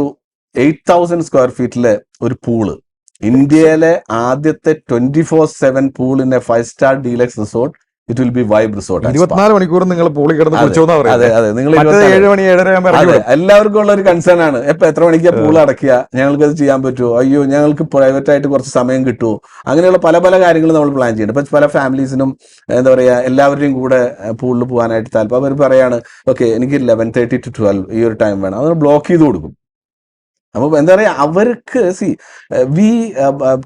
8,000 സ്ക്വയർ ഫീറ്റിലെ ഒരു പൂള്, ഇന്ത്യയിലെ ആദ്യത്തെ 24/7 pool in A 5 star deluxe resort. It will be vibe resort. 24 മണിക്കൂർ നിങ്ങൾ പൂളിൽ കിടന്ന് അതെ, നിങ്ങൾ എല്ലാവർക്കും ഉള്ള ഒരു കൺസേൺ ആണ്, എത്ര മണിക്കാ പൂൾ അടയ്ക്കുക, ഞങ്ങൾക്ക് അത് ചെയ്യാൻ പറ്റുമോ, അയ്യോ ഞങ്ങൾക്ക് പ്രൈവറ്റ് ആയിട്ട് കുറച്ച് സമയം കിട്ടുമോ, അങ്ങനെയുള്ള പല പല കാര്യങ്ങൾ നമ്മൾ പ്ലാൻ ചെയ്യുന്നുണ്ട്. ഇപ്പൊ പല ഫാമിലീസിനും എന്താ പറയാ, എല്ലാവരുടെയും കൂടെ പൂളിൽ പോകാനായിട്ട് താല്പര്യം. അവർ പറയാണ് ഓക്കെ എനിക്ക് 11:30 to 12 ഈ ഒരു ടൈം വേണം, അത് ബ്ലോക്ക് ചെയ്ത് കൊടുക്കും. അപ്പൊ എന്താ പറയാ, അവർക്ക് we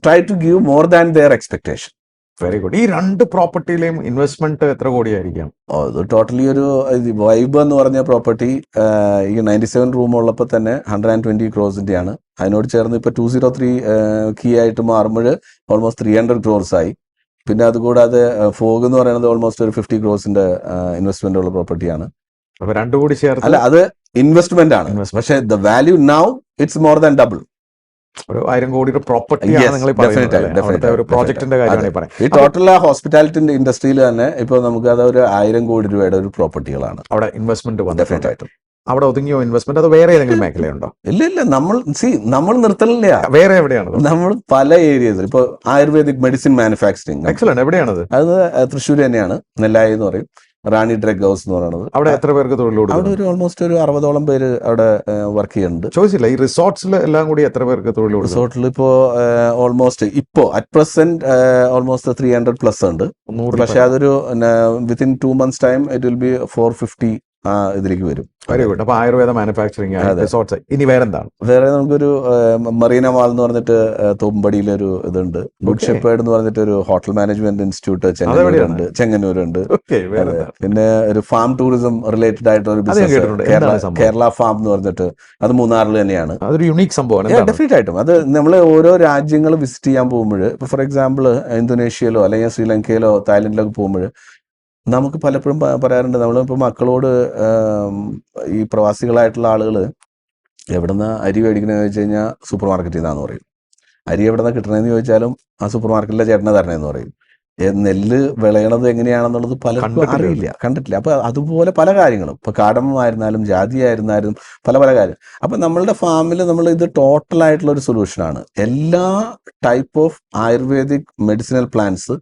try to give more than their expectation. Very good. ഈ രണ്ട് പ്രോപ്പർട്ടിയിലെയും ഇൻവെസ്റ്റ്മെന്റ് എത്ര കോടിയായിരിക്കാം? അത് ടോട്ടലി ഒരു വൈബ് എന്ന് പറഞ്ഞ പ്രോപ്പർട്ടി ഈ 97 റൂം ഉള്ളപ്പോൾ തന്നെ 120 crores ആണ്. അതിനോട് ചേർന്ന് ഇപ്പോൾ 203 കീ ആയിട്ട് മാറുമ്പോൾ ഓൾമോസ്റ്റ് 300 crores ആയി. പിന്നെ അതുകൂടാതെ ഫോഗ് എന്ന് പറയുന്നത് ഓൾമോസ്റ്റ് ഒരു 50 crores ഇൻവെസ്റ്റ്മെന്റ് ഉള്ള പ്രോപ്പർട്ടിയാണ്. അപ്പൊ രണ്ടു കൂടി ചേർത്ത് അല്ല, അത് ഇൻവെസ്റ്റ്മെന്റ് ആണ്. പക്ഷേ the value now it's more than double. ഒരു 1000 കോടിയുടെ പ്രോപ്പർട്ടിയാണ് നിങ്ങൾ പറയുന്നത്. ഒരു പ്രോജക്ടിന്റെ കാര്യമാണ് ഈ പറയുന്നത്. ഈ ടോട്ടൽ ആ ഹോസ്പിറ്റാലിറ്റി ഇൻഡസ്ട്രിയിൽ തന്നെ ഇപ്പോൾ നമുക്ക് അത് ഒരു 1000 കോടി രൂപയുടെ ഒരു പ്രോപ്പർട്ടികളാണ് അവിടെ ഇൻവെസ്റ്റ്മെന്റ് ഡെഫിനറ്റ് ആയിട്ടും. അവിടെ ഒതുങ്ങിയോ ഇൻവെസ്റ്റ്മെന്റ്? അത് വേറെ ഏതെങ്കിലും മേഖലയുണ്ടോ? ഇല്ല, നമ്മൾ നിർത്തലില്ല. വേറെ എവിടെയാണ്? നമ്മൾ പല ഏരിയസിൽ ഇപ്പോൾ ആയുർവേദിക് മെഡിസിൻ മാനുഫാക്ചറിങ്. എക്സലന്റ്. എവിടെയാണത്? അത് തൃശ്ശൂർ തന്നെയാണ്, നെല്ലായി എന്ന് പറയും, റാണി ഡ്രഗ് ഹൗസ് എന്ന് പറയുന്നത്. അവിടെ എത്ര പേർക്ക് തൊഴിൽ കൊടുക്കും? അവിടെ ഒരു ഓൾമോസ്റ്റ് ഒരു 60ഓളം പേര് അവിടെ വർക്ക് ചെയ്യുന്നുണ്ട്. ചോദിച്ചില്ല, ഈ റിസോർട്ട്സിൽ എല്ലാം കൂടി എത്ര പേർക്ക് തൊഴിൽ കൊടുക്കും? റിസോർട്ടിൽ ഇപ്പോ ഓൾമോസ്റ്റ് ഇപ്പോൾ അറ്റ് പ്രസന്റ് ഓൾമോസ്റ്റ് 300+ ഉണ്ട്. പക്ഷെ അതൊരു within 2 months time it will be 450 ഇതിലേക്ക് വരും. Very good. അപ്പൊ ആയുർവേദ മാനുഫാക്ചറിങ്, റിസോർട്ട്സ്. ഇനി വേറെന്താണ്? വേറെ നമുക്കൊരു മറീന മാൾ എന്ന് പറഞ്ഞിട്ട് തോമ്പടിയിലൊരു ഇതുണ്ട്. ഗുഡ് ഷെപ്പേർഡ് എന്ന് പറഞ്ഞിട്ട് ഒരു ഹോട്ടൽ മാനേജ്മെന്റ് ഇൻസ്റ്റിറ്റ്യൂട്ട് ചെങ്ങന്നൂരുണ്ട്. പിന്നെ ഒരു ഫാം ടൂറിസം റിലേറ്റഡ് ആയിട്ടുള്ള ഒരു ബിസിനസ് കേരള ഫാം എന്ന് പറഞ്ഞിട്ട് അത് മൂന്നാറിൽ തന്നെയാണ്. അതൊരു യുണീക് സംഭവമാണ്. ഡെഫിനറ്റ് ആയിട്ടും അത് നമ്മൾ ഓരോ രാജ്യങ്ങൾ വിസിറ്റ് ചെയ്യാൻ പോകുമ്പോൾ, ഇപ്പൊ ഫോർ എക്സാമ്പിൾ ഇന്തോനേഷ്യയിലോ അല്ലെങ്കിൽ ശ്രീലങ്കയിലോ തായ്ലൻഡിലൊക്കെ പോകുമ്പോൾ നമുക്ക് പലപ്പോഴും പറയാറുണ്ട്, നമ്മളിപ്പോൾ മക്കളോട് ഈ പ്രവാസികളായിട്ടുള്ള ആളുകൾ എവിടുന്ന അരി മേടിക്കണമെന്ന് ചോദിച്ചു കഴിഞ്ഞാൽ സൂപ്പർ മാർക്കറ്റിൽ നിന്നാന്ന് പറയും. അരി എവിടെ നിന്ന് കിട്ടണമെന്ന് ചോദിച്ചാലും ആ സൂപ്പർ മാർക്കറ്റിലെ ചേട്ടനെ തരണേന്ന് പറയും. നെല്ല് വിളയണത് എങ്ങനെയാണെന്നുള്ളത് പലർക്കും അറിയില്ല, കണ്ടിട്ടില്ല. അപ്പൊ അതുപോലെ പല കാര്യങ്ങളും, ഇപ്പൊ കാടമായിരുന്നാലും ജാതി ആയിരുന്നാലും പല കാര്യം. അപ്പൊ നമ്മളുടെ ഫാമിൽ നമ്മൾ ഇത് ടോട്ടൽ ആയിട്ടുള്ള ഒരു സൊല്യൂഷനാണ്. എല്ലാ type of ayurvedic medicinal plants,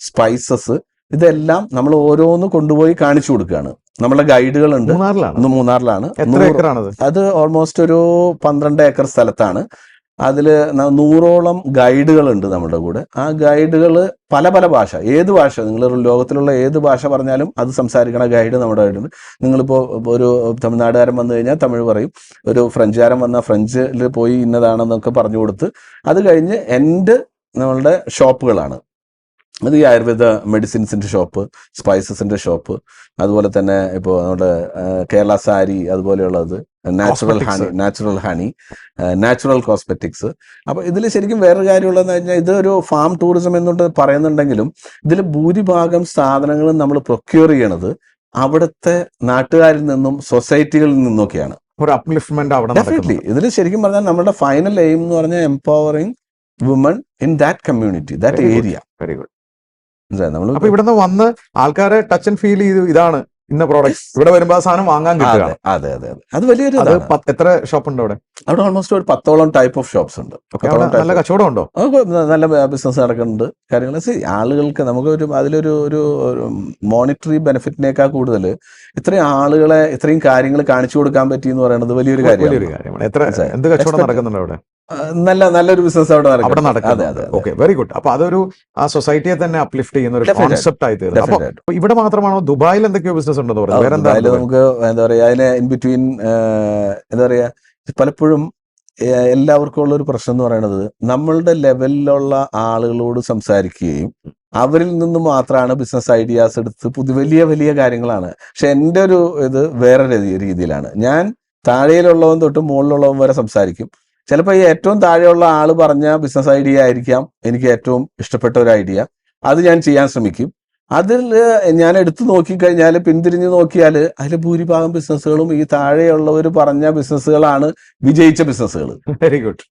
spices, ഇതെല്ലാം നമ്മൾ ഓരോന്ന് കൊണ്ടുപോയി കാണിച്ചു കൊടുക്കുകയാണ്. നമ്മളെ ഗൈഡുകളുണ്ട്. മൂന്നാറിലാണ്. അത് ഓൾമോസ്റ്റ് ഒരു 12 ഏക്കർ സ്ഥലത്താണ്. അതിൽ 100ഓളം ഗൈഡുകളുണ്ട് നമ്മുടെ കൂടെ. ആ ഗൈഡുകൾ പല ഭാഷ, ഏത് ഭാഷ നിങ്ങൾ ലോകത്തിലുള്ള ഏത് ഭാഷ പറഞ്ഞാലും അത് സംസാരിക്കണ ഗൈഡ് നമ്മുടെ ആയിട്ടുണ്ട്. നിങ്ങളിപ്പോൾ ഒരു തമിഴ്നാടുകാരൻ വന്നു കഴിഞ്ഞാൽ തമിഴ് പറയും, ഒരു ഫ്രഞ്ചുകാരൻ വന്നാൽ ഫ്രഞ്ചിൽ പോയി ഇന്നതാണെന്നൊക്കെ പറഞ്ഞു കൊടുത്ത്, അത് കഴിഞ്ഞ് നമ്മളുടെ ഷോപ്പുകളാണ്. അത് ഈ ആയുർവേദ മെഡിസിൻസിൻ്റെ ഷോപ്പ്, സ്പൈസസിൻ്റെ ഷോപ്പ്, അതുപോലെ തന്നെ ഇപ്പോൾ നമ്മുടെ കേരള സാരി, അതുപോലെയുള്ളത് നാച്ചുറൽ ഹണി, നാച്ചുറൽ കോസ്മെറ്റിക്സ്. അപ്പോൾ ഇതിൽ ശരിക്കും വേറൊരു കാര്യമുള്ളതെന്ന് കഴിഞ്ഞാൽ, ഇതൊരു ഫാം ടൂറിസം എന്നുകൊണ്ട് പറയുന്നുണ്ടെങ്കിലും ഇതിൽ ഭൂരിഭാഗം സാധനങ്ങളും നമ്മൾ പ്രൊക്യൂർ ചെയ്യണത് അവിടുത്തെ നാട്ടുകാരിൽ നിന്നും സൊസൈറ്റികളിൽ നിന്നൊക്കെയാണ്. ഒരു അപ്ലിഫ്റ്റ്മെന്റ് അവിടെ ഡെഫിനറ്റ്ലി. ഇതിൽ ശരിക്കും പറഞ്ഞാൽ നമ്മുടെ ഫൈനൽ എയിം എന്ന് പറഞ്ഞാൽ empowering woman in that community, that area. Very good. അപ്പൊ ഇവിടുന്ന് വന്ന് ആൾക്കാരെ ടച്ച് ആൻഡ് ഫീൽ ചെയ്തു, ഇതാണ് ഇന്ന പ്രോഡക്റ്റ്, ഇവിടെ വരുമ്പോൾ ആ സാധനം വാങ്ങാൻ കിട്ടുക. അതെ. അത് വലിയൊരു എത്ര ഷോപ്പ് ഉണ്ട് അവിടെ? അവിടെ ഓൾമോസ്റ്റ് ഒരു 10ഓളം ടൈപ്പ് ഓഫ് ഷോപ്സ് ഉണ്ട്. നല്ല കച്ചവടം ഉണ്ടോ? നല്ല ബിസിനസ് നടക്കുന്നുണ്ട്. കാര്യങ്ങൾ ആളുകൾക്ക് നമുക്ക് അതിലൊരു മോണിറ്ററി ബെനിഫിറ്റിനേക്കാൾ കൂടുതൽ ഇത്രയും ആളുകളെ ഇത്രയും കാര്യങ്ങൾ കാണിച്ചു കൊടുക്കാൻ പറ്റി എന്ന് പറയുന്നത് വലിയൊരു കാര്യമാണ്. എന്ത് കച്ചവടം നടക്കുന്നുണ്ട് അവിടെ? നല്ലൊരു ബിസിനസ് അവിടെ നടക്കുന്നത്. അതെ. Okay, very good. അപ്പൊ അതൊരു ആ സൊസൈറ്റിയെ തന്നെ അപ്ലിഫ്റ്റ് ചെയ്യുന്ന ഒരു കോൺസെപ്റ്റ് ആയി തീർന്നു. അപ്പൊ ഇവിടെ മാത്രമാണോ? ദുബായിൽ എന്തൊക്കെയോ ബിസിനസ് ഉണ്ടെന്ന് പറഞ്ഞു. ദുബായിൽ നമുക്ക് എന്താ പറയാ, അതിന് ഇൻ ബിറ്റ്വീൻ എന്താ പറയാ, പലപ്പോഴും എല്ലാവർക്കും ഉള്ള ഒരു പ്രശ്നം എന്ന് പറയുന്നത്, നമ്മളുടെ ലെവലിലുള്ള ആളുകളോട് സംസാരിക്കുകയും അവരിൽ നിന്ന് മാത്രമാണ് ബിസിനസ് ഐഡിയാസ് എടുത്ത് വലിയ കാര്യങ്ങളാണ്. പക്ഷെ എൻ്റെ ഒരു ഇത് വേറെ രീതിയിലാണ്. ഞാൻ താഴെയിലുള്ളവൻ തൊട്ട് മുകളിലുള്ളവൻ വരെ സംസാരിക്കും. ചിലപ്പോൾ ഈ ഏറ്റവും താഴെയുള്ള ആൾ പറഞ്ഞ ബിസിനസ് ഐഡിയ ആയിരിക്കാം എനിക്ക് ഏറ്റവും ഇഷ്ടപ്പെട്ട ഒരു ഐഡിയ. അത് ഞാൻ ചെയ്യാൻ ശ്രമിക്കും. അതിൽ ഞാൻ എടുത്തു നോക്കിക്കഴിഞ്ഞാൽ, പിന്തിരിഞ്ഞ് നോക്കിയാൽ അതിൽ ഭൂരിഭാഗം ബിസിനസ്സുകളും ഈ താഴെയുള്ളവർ പറഞ്ഞ ബിസിനസ്സുകളാണ് വിജയിച്ച ബിസിനസ്സുകൾ. Very good.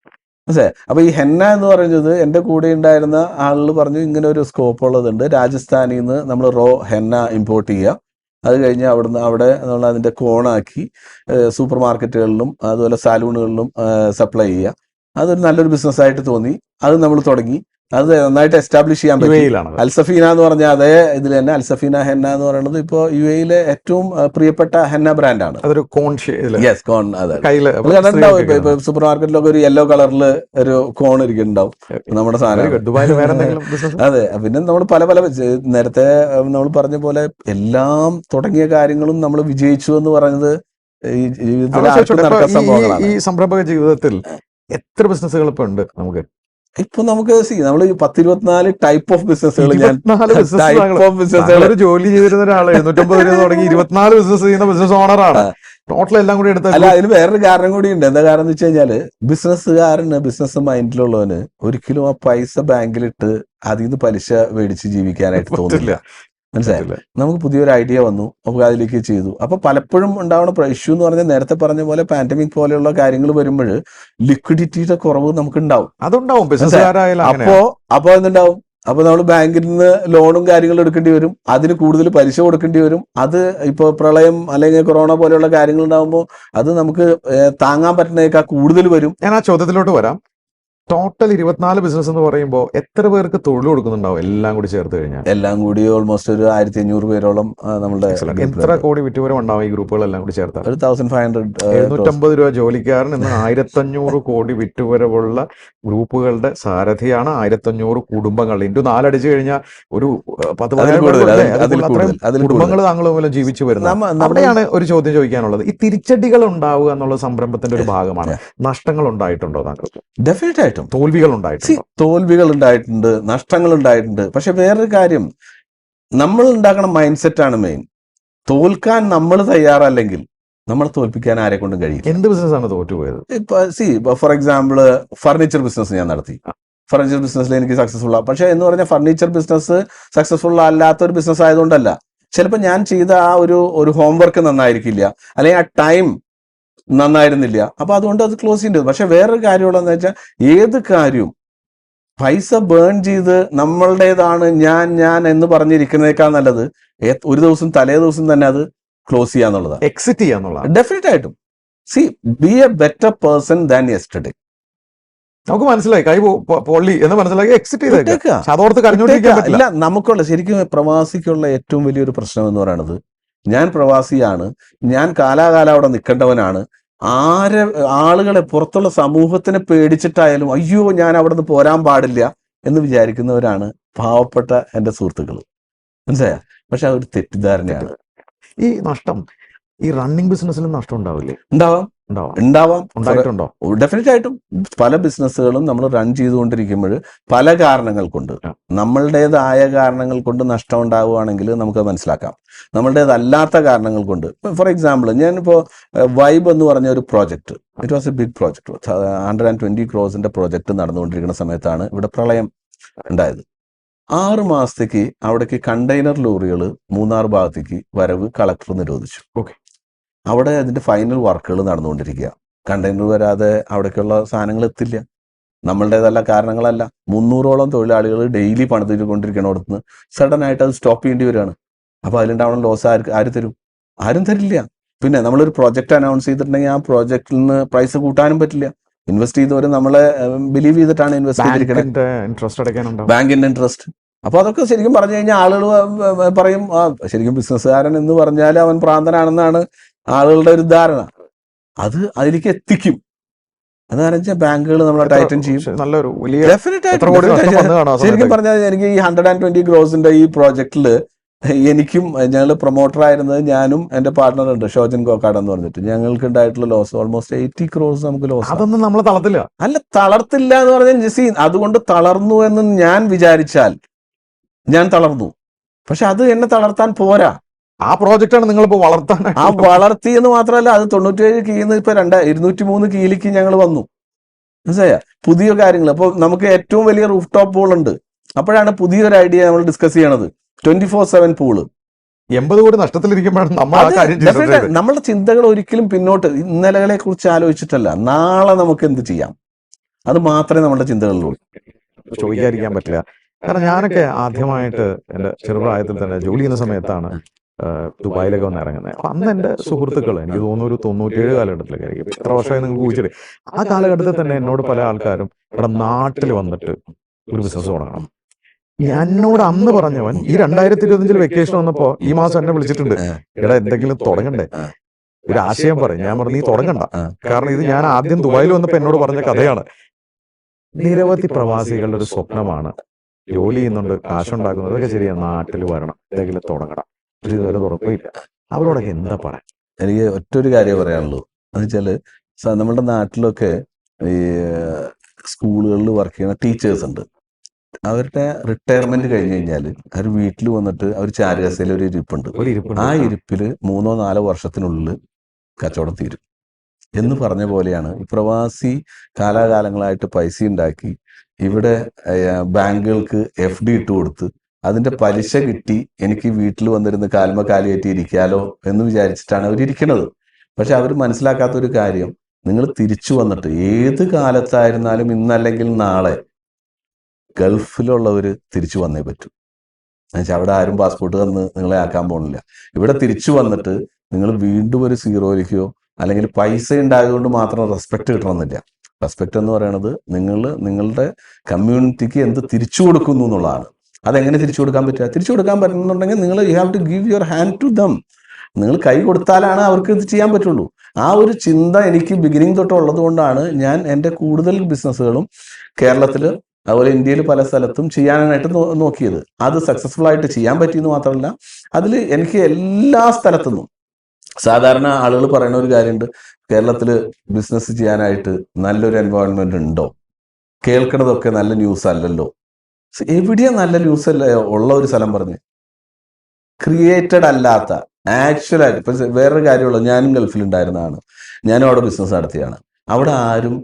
മനസ്സിലായി? അപ്പൊ ഈ ഹെന്ന എന്ന് പറയുന്നത് എൻ്റെ കൂടെ ഉണ്ടായിരുന്ന ആളുകൾ പറഞ്ഞു, ഇങ്ങനെ ഒരു സ്കോപ്പ് ഉള്ളതുണ്ട്. രാജസ്ഥാനിൽ നിന്ന് നമ്മൾ റോ ഹെന്ന ഇമ്പോർട്ട് ചെയ്യുക, അത് കഴിഞ്ഞ് അവിടെ നമ്മൾ അതിൻ്റെ കോണാക്കി സൂപ്പർ മാർക്കറ്റുകളിലും അതുപോലെ സാലൂണുകളിലും സപ്ലൈ ചെയ്യുക. അതൊരു നല്ലൊരു ബിസിനസ്സായിട്ട് തോന്നി. അത് നമ്മൾ തുടങ്ങി. അത് നന്നായിട്ട് എസ്റ്റാബ്ലിഷ് ചെയ്യാൻ പറ്റും. അൽസഫീന എന്ന് പറഞ്ഞ അതേ ഇതിൽ തന്നെ അൽസഫീന ഹെന്ന എന്ന് പറയുന്നത് ഇപ്പോൾ UAE-യിലെ ഏറ്റവും പ്രിയപ്പെട്ട ഹെന്ന ബ്രാൻഡാണ്. അതൊരു കോൺ. യെസ്, കോൺ. അതെ, ഇപ്പൊ സൂപ്പർ മാർക്കറ്റിലൊക്കെ ഒരു യെല്ലോ കളറിൽ ഒരു കോൺ ഇരിക്കുന്നുണ്ടാവും നമ്മുടെ സാധനം. അതെ. പിന്നെ നമ്മൾ പല നേരത്തെ നമ്മൾ പറഞ്ഞ പോലെ എല്ലാം തുടങ്ങിയ കാര്യങ്ങളും നമ്മൾ വിജയിച്ചു എന്ന് പറഞ്ഞത് ഈ സംരംഭക ജീവിതത്തിൽ എത്ര ബിസിനസ്സുകൾ ഇപ്പൊ ഉണ്ട് നമുക്ക്? ഇപ്പൊ നമുക്ക് നമ്മൾ 10-24 ടൈപ്പ് ഓഫ് ബിസിനസ്സുകൾ ഞാൻ 24 ബിസിനസ് ടൈപ്പ് ഓഫ് ബിസിനസ്സുകൾ ഒരു ജോലി ചെയ്തിരുന്ന ഒരാള് 750 രൂപ തുടങ്ങി 24 ബിസിനസ് ചെയ്യുന്ന ബിസിനസ് ഓണറാണ്. ടോട്ടൽ എല്ലാം കൂടി അല്ല, എടുത്ത അതിന് വേറൊരു കാരണം കൂടി ഉണ്ട്. എന്താ കാരണം എന്ന് വെച്ച് കഴിഞ്ഞാല് ബിസിനസ്സുകാരന്, ബിസിനസ് മൈൻഡിലുള്ളവന് ഒരിക്കലും ആ പൈസ ബാങ്കിലിട്ട് അതിൽ നിന്ന് പലിശ മേടിച്ച് ജീവിക്കാനായിട്ട് തോന്നില്ല. മനസ്സിലായി? നമുക്ക് പുതിയൊരു ഐഡിയ വന്നു, നമുക്ക് അതിലേക്ക് ചെയ്തു. അപ്പൊ പലപ്പോഴും ഉണ്ടാവുന്ന ഇഷ്യൂ എന്ന് പറഞ്ഞാൽ നേരത്തെ പറഞ്ഞ പോലെ പാൻഡമിക് പോലെയുള്ള കാര്യങ്ങൾ വരുമ്പോൾ ലിക്വിഡിറ്റിയുടെ കുറവ് നമുക്ക് ഉണ്ടാവും. അതുണ്ടാവും ബിസിനസ്സുകാരായാലും അങ്ങനെ. അപ്പൊ എന്തുണ്ടാവും? അപ്പൊ നമ്മൾ ബാങ്കിൽ നിന്ന് ലോണും കാര്യങ്ങളും എടുക്കേണ്ടി വരും, അതിന് കൂടുതൽ പലിശ കൊടുക്കേണ്ടി വരും. അത് ഇപ്പൊ പ്രളയം അല്ലെങ്കിൽ കൊറോണ പോലെയുള്ള കാര്യങ്ങൾ ഉണ്ടാകുമ്പോൾ അത് നമുക്ക് താങ്ങാൻ പറ്റുന്നതിനേക്കാൾ കൂടുതൽ വരും. ഞാൻ ആ ചോദ്യത്തിലോട്ട് വരാം. ടോട്ടൽ 24 ബിസിനസ് എന്ന് പറയുമ്പോൾ എത്ര പേർക്ക് തൊഴിൽ കൊടുക്കുന്നുണ്ടാവും എല്ലാം കൂടി ചേർത്ത് കഴിഞ്ഞാൽ? എല്ലാം കൂടി ഓൾമോസ്റ്റ് ഒരു 1500 പേരോളം നമ്മുടെ എത്ര കോടി വിറ്റുവരം ഉണ്ടാവും ഈ ഗ്രൂപ്പുകളെല്ലാം കൂടി ചേർത്താൽ? ഒരു 1500 750 രൂപ ജോലിക്കാരൻ ഇന്ന് 1500 കോടി വിറ്റുവരവുള്ള ഗ്രൂപ്പുകളുടെ സാരഥിയാണ്. 1500 കുടുംബങ്ങൾ ഇൻറ്റു 4 അടിച്ചു കഴിഞ്ഞാൽ ഒരു 10 കുടുംബങ്ങൾ താങ്കൾ മൂലം ജീവിച്ചു വരുന്നത്. അവിടെയാണ് ഒരു ചോദ്യം ചോദിക്കാനുള്ളത്. ഈ തിരിച്ചടികൾ ഉണ്ടാവുക എന്നുള്ള സംരംഭത്തിന്റെ ഒരു ഭാഗമാണ്. നഷ്ടങ്ങൾ ഉണ്ടായിട്ടുണ്ടോ താങ്കൾക്ക്? ഡെഫിനറ്റ് ആയിട്ടും തോൽവികൾ ഉണ്ടായിട്ടുണ്ട്. തോൽവികൾ ഉണ്ടായിട്ടുണ്ട്, നഷ്ടങ്ങൾ ഉണ്ടായിട്ടുണ്ട്. പക്ഷെ വേറൊരു കാര്യം, നമ്മൾ ഉണ്ടാക്കണ മൈൻഡ് സെറ്റ് ആണ് മെയിൻ. തോൽക്കാൻ നമ്മൾ തയ്യാറല്ലെങ്കിൽ നമ്മളെ തോൽപ്പിക്കാൻ ആരെ കൊണ്ടും കഴിയും. എന്ത് ബിസിനസ്സാണ് തോറ്റുപോയത്? ഇപ്പൊ ഫോർ എക്സാമ്പിൾ ഫർണിച്ചർ ബിസിനസ് ഞാൻ നടത്തി. ഫർണിച്ചർ ബിസിനസ്സിൽ എനിക്ക് സക്സസ്ഫുൾ ആണ്. പക്ഷെ എന്ന് പറഞ്ഞാൽ ഫർണിച്ചർ ബിസിനസ് സക്സസ്ഫുൾ അല്ലാത്ത ഒരു ബിസിനസ് ആയതുകൊണ്ടല്ല. ചിലപ്പോൾ ഞാൻ ചെയ്ത ആ ഒരു ഹോംവർക്ക് നന്നായിരിക്കില്ല, അല്ലെങ്കിൽ ആ ടൈം നന്നായിരുന്നില്ല. അപ്പൊ അതുകൊണ്ട് അത് ക്ലോസ് ചെയ്യേണ്ടത്. പക്ഷെ വേറൊരു കാര്യമുള്ളതെന്ന് വെച്ചാൽ, ഏത് കാര്യവും പൈസ ബേൺ ചെയ്ത് നമ്മളുടേതാണ് ഞാൻ എന്ന് പറഞ്ഞിരിക്കുന്നതിനേക്കാൾ നല്ലത് ഒരു ദിവസം തലേ ദിവസം തന്നെ അത് ക്ലോസ് ചെയ്യാന്നുള്ളതാണ്, എക്സിറ്റ് ചെയ്യാന്നുള്ളതാണ്. ഡെഫിനറ്റ് ആയിട്ടും. B A better person than yesterday. നമുക്ക് മനസ്സിലായി, കൈ പൊള്ളി എന്ന് മനസ്സിലാക്കി എക്സിറ്റ് ചെയ്തേക്കാം. അതോർത്ത് കരഞ്ഞോണ്ടിരിക്കാൻ പറ്റില്ല. ഇല്ല, നമുക്കുള്ള ശരിക്കും പ്രവാസിക്കുള്ള ഏറ്റവും വലിയൊരു പ്രശ്നം എന്ന് പറയുന്നത്, ഞാൻ പ്രവാസിയാണ്, ഞാൻ കാലാകാലം അവിടെ നിൽക്കേണ്ടവനാണ്, ആളുകളെ പുറത്തുള്ള സമൂഹത്തിനെ പേടിച്ചിട്ടായാലും അയ്യോ ഞാൻ അവിടെ നിന്ന് പോരാൻ പാടില്ല എന്ന് വിചാരിക്കുന്നവരാണ് പാവപ്പെട്ട എൻ്റെ സുഹൃത്തുക്കൾ. മനസ്സിലായ? പക്ഷെ അതൊരു തെറ്റിദ്ധാരണയാണ്. ഈ നഷ്ടം ഈ റണ്ണിങ് ബിസിനസ്സിലും നഷ്ടം ഉണ്ടാവില്ലേ? ഉണ്ടാവാം. ഉണ്ടായിട്ടുണ്ടോ? ഡെഫിനറ്റ് ആയിട്ടും. പല ബിസിനസ്സുകളും നമ്മൾ റൺ ചെയ്തുകൊണ്ടിരിക്കുമ്പോൾ പല കാരണങ്ങൾ കൊണ്ട്, നമ്മളുടേതായ കാരണങ്ങൾ കൊണ്ട് നഷ്ടം ഉണ്ടാവുകയാണെങ്കിൽ നമുക്ക് മനസ്സിലാക്കാം. നമ്മളുടേതല്ലാത്ത കാരണങ്ങൾ കൊണ്ട്, ഫോർ എക്സാമ്പിൾ ഞാനിപ്പോൾ വൈബ് എന്ന് പറഞ്ഞ ഒരു project, it was a big project, 120 crores project നടന്നുകൊണ്ടിരിക്കുന്ന സമയത്താണ് ഇവിടെ പ്രളയം ഉണ്ടായത്. 6 മാസത്തേക്ക് അവിടേക്ക് കണ്ടെയ്നർ ലോറികൾ മൂന്നാർ ഭാഗത്തേക്ക് വരവ് കളക്ടർ നിരോധിച്ചു. ഓക്കെ. അവിടെ അതിന്റെ ഫൈനൽ വർക്കുകൾ നടന്നുകൊണ്ടിരിക്കുക. കണ്ടെയ്നർ വരാതെ അവിടേക്കുള്ള സാധനങ്ങൾ എത്തില്ല. നമ്മളുടേതല്ല കാരണങ്ങളല്ല. 300ഓളം തൊഴിലാളികൾ ഡെയിലി പണിതുകൊണ്ടിരിക്കണോടത്തുനിന്ന് സഡൻ ആയിട്ട് അത് സ്റ്റോപ്പ് ചെയ്യേണ്ടി വരികയാണ്. അപ്പൊ അതിലുണ്ടാവണം ലോസ് ആര് തരും? ആരും തരില്ല. പിന്നെ നമ്മളൊരു പ്രോജക്റ്റ് അനൗൺസ് ചെയ്തിട്ടുണ്ടെങ്കിൽ ആ പ്രോജക്റ്റിൽ നിന്ന് പ്രൈസ് കൂട്ടാനും പറ്റില്ല. ഇൻവെസ്റ്റ് ചെയ്തവർ നമ്മളെ ബിലീവ് ചെയ്തിട്ടാണ് ഇൻവെസ്റ്റ് ചെയ്തിരിക്കുന്നത്, ബാങ്കിന്റെ ഇൻട്രസ്റ്റ്. അപ്പൊ അതൊക്കെ ശരിക്കും പറഞ്ഞു കഴിഞ്ഞാൽ ആളുകൾ പറയും, ശരിക്കും ബിസിനസ്സുകാരൻ എന്ന് പറഞ്ഞാൽ അവൻ പ്രാന്തനാണെന്നാണ് ആളുകളുടെ ഒരു ധാരണ. അത് അതിലേക്ക് എത്തിക്കും. അതെന്ന് വെച്ചാൽ ബാങ്കുകൾ നമ്മളെ ടൈറ്റൻ ചെയ്യും. ശരിക്കും പറഞ്ഞാൽ എനിക്ക് ഈ 120 crores ഈ പ്രോജക്റ്റില് എനിക്കും, ഞങ്ങൾ പ്രൊമോട്ടർ ആയിരുന്നത് ഞാനും എന്റെ പാർട്ട്ണർ ഉണ്ട് ഷോജൻ കോക്കാട് എന്ന് പറഞ്ഞിട്ട്, ഞങ്ങൾക്ക് ഉണ്ടായിട്ടുള്ള ലോസ് ഓൾമോസ്റ്റ് 80 crores നമുക്ക് ലോസ്. അതൊന്നും നമ്മളെ തളർത്തില്ല. അല്ല, തളർത്തില്ല എന്ന് പറഞ്ഞാൽ അതുകൊണ്ട് തളർന്നു എന്ന് ഞാൻ വിചാരിച്ചാൽ ഞാൻ തളർന്നു. പക്ഷെ അത് എന്നെ തളർത്താൻ പോരാ. ആ പ്രോജക്റ്റാണ് നിങ്ങളിപ്പോ വളർത്താൻ. ആ വളർത്തി എന്ന് മാത്രമല്ല, അത് 97 കീന്ന് ഇപ്പൊ 203 കീയിലേക്ക് ഞങ്ങൾ വന്നു. മനസ്സിലായ? പുതിയ കാര്യങ്ങൾ. അപ്പൊ നമുക്ക് ഏറ്റവും വലിയ റൂഫ് ടോപ്പ് പൂൾ ഉണ്ട്. അപ്പോഴാണ് പുതിയൊരു ഐഡിയ നമ്മൾ ഡിസ്കസ് ചെയ്യണത്, 24/7 പൂള്. 80 കോടി നഷ്ടത്തിലിരിക്കുമ്പോഴാണ് നമ്മളുടെ ചിന്തകൾ ഒരിക്കലും പിന്നോട്ട് ഇന്നലകളെ കുറിച്ച് ആലോചിച്ചിട്ടല്ല, നാളെ നമുക്ക് എന്ത് ചെയ്യാം, അത് മാത്രമേ നമ്മുടെ ചിന്തകളിലുള്ളൂ. ചോദിക്കാതിരിക്കാൻ പറ്റില്ല. കാരണം ഞാനൊക്കെ ആദ്യമായിട്ട് എൻ്റെ ചെറുപ്രായത്തിൽ തന്നെ ജോലി ചെയ്യുന്ന സമയത്താണ് ദുബായിലൊക്കെ വന്ന് ഇറങ്ങുന്നത്. അപ്പൊ അന്ന് എൻ്റെ സുഹൃത്തുക്കൾ, എനിക്ക് തോന്നുന്നു ഒരു 97 കാലഘട്ടത്തിലൊക്കെ, എത്ര വർഷമായി നിങ്ങൾക്ക് ഊഹിച്ചിട്ട്, ആ കാലഘട്ടത്തിൽ തന്നെ എന്നോട് പല ആൾക്കാരും ഇവിടെ നാട്ടിൽ വന്നിട്ട് ഒരു ബിസിനസ് തുടങ്ങണം. എന്നോട് അന്ന് പറഞ്ഞവൻ ഈ 2025 വെക്കേഷൻ വന്നപ്പോ ഈ മാസം എന്നെ വിളിച്ചിട്ടുണ്ട്, ഇവിടെ എന്തെങ്കിലും തുടങ്ങണ്ടേ, ഒരു ആശയം പറയും. ഞാൻ പറഞ്ഞു, നീ തുടങ്ങണ്ട, കാരണം ഇത് ഞാൻ ആദ്യം ദുബായിൽ വന്നപ്പോ എന്നോട് പറഞ്ഞ കഥയാണ്. നിരവധി പ്രവാസികളുടെ ഒരു സ്വപ്നമാണ് ജോലി ചെയ്യുന്നുണ്ട്, കാശുണ്ടാക്കുന്നത്, അതൊക്കെ ശരിയാണ്, നാട്ടിൽ വരണം, എന്തെങ്കിലും തുടങ്ങണം, പക്ഷെ ഇതുവരെ തുറക്കില്ല. അവരോടൊക്കെ എന്താ പറയാ? എനിക്ക് ഒറ്റൊരു കാര്യം പറയാനുള്ളൂ. എന്ന് വെച്ചാല് നമ്മുടെ നാട്ടിലൊക്കെ ഈ സ്കൂളുകളിൽ വർക്ക് ചെയ്യുന്ന ടീച്ചേഴ്സ് ഉണ്ട്. അവരുടെ റിട്ടയർമെന്റ് കഴിഞ്ഞ് കഴിഞ്ഞാൽ അവർ വീട്ടിൽ വന്നിട്ട് അവർ ചാരുകസയിൽ ഒരു ഇരിപ്പുണ്ട്. ഒരു ഇരിപ്പുണ്ട്. ആ ഇരിപ്പിൽ 3-4 വർഷത്തിനുള്ളിൽ കച്ചവടം തീരും എന്ന് പറഞ്ഞ പോലെയാണ് ഈ പ്രവാസി കാലാകാലങ്ങളായിട്ട് പൈസ ഉണ്ടാക്കി ഇവിടെ ബാങ്കുകൾക്ക് FD ഇട്ട് കൊടുത്ത് അതിന്റെ പലിശ കിട്ടി എനിക്ക് വീട്ടിൽ വന്നിരുന്ന് കാൽമ കാലിയേറ്റി ഇരിക്കാലോ എന്ന് വിചാരിച്ചിട്ടാണ് അവരിയ്ക്കുന്നത്. പക്ഷെ അവർ മനസ്സിലാക്കാത്ത ഒരു കാര്യം, നിങ്ങൾ തിരിച്ചു വന്നിട്ട് ഏത് കാലത്തായിരുന്നാലും ഇന്നല്ലെങ്കിൽ നാളെ ഗൾഫിലുള്ളവർ തിരിച്ചു വന്നേ പറ്റൂ. എന്നുവെച്ചാൽ അവിടെ ആരും പാസ്പോർട്ട് തന്ന് നിങ്ങളെ ആക്കാൻ പോകുന്നില്ല. ഇവിടെ തിരിച്ചു വന്നിട്ട് നിങ്ങൾ വീണ്ടും ഒരു സീറോയിലേക്കോ അല്ലെങ്കിൽ പൈസ ഉണ്ടായതുകൊണ്ട് മാത്രം റെസ്പെക്ട് കിട്ടണമെന്നില്ല. റെസ്പെക്ട് എന്ന് പറയുന്നത് നിങ്ങളുടെ കമ്മ്യൂണിറ്റിക്ക് എന്ത് തിരിച്ചു കൊടുക്കുന്നു എന്നുള്ളതാണ്. അതെങ്ങനെ തിരിച്ചു കൊടുക്കാൻ പറ്റുക? തിരിച്ചു കൊടുക്കാൻ പറ്റുന്നുണ്ടെങ്കിൽ നിങ്ങൾ you have to give your hand to them. നിങ്ങൾ കൈ കൊടുത്താലാണ് അവർക്ക് ഇത് ചെയ്യാൻ പറ്റുള്ളൂ. ആ ഒരു ചിന്ത എനിക്ക് ബിഗിനിങ് തൊട്ട് ഉള്ളത് കൊണ്ടാണ് ഞാൻ എൻ്റെ കൂടുതൽ ബിസിനസ്സുകളും കേരളത്തിൽ അതുപോലെ ഇന്ത്യയിൽ പല സ്ഥലത്തും ചെയ്യാനായിട്ട് നോക്കിയത്. അത് സക്സസ്ഫുൾ ആയിട്ട് ചെയ്യാൻ പറ്റിയെന്ന് മാത്രമല്ല, അതിൽ എനിക്ക് എല്ലാ സ്ഥലത്തുനിന്നും സാധാരണ ആളുകൾ പറയുന്ന ഒരു കാര്യമുണ്ട്, കേരളത്തിൽ ബിസിനസ് ചെയ്യാനായിട്ട് നല്ലൊരു എൻവയോൺമെന്റ് ഉണ്ടോ, കേൾക്കണതൊക്കെ നല്ല ന്യൂസ് അല്ലല്ലോ. എവിടെയാ നല്ല ന്യൂസ് അല്ല ഉള്ള ഒരു സ്ഥലം പറഞ്ഞ്? ക്രിയേറ്റഡ് അല്ലാത്ത ആക്ച്വലായിട്ട് ഇപ്പൊ വേറൊരു കാര്യമുള്ളൂ, ഞാനും ഗൾഫിലുണ്ടായിരുന്നതാണ്, ഞാനും അവിടെ ബിസിനസ് നടത്തിയാണ്. അവിടെ ആരും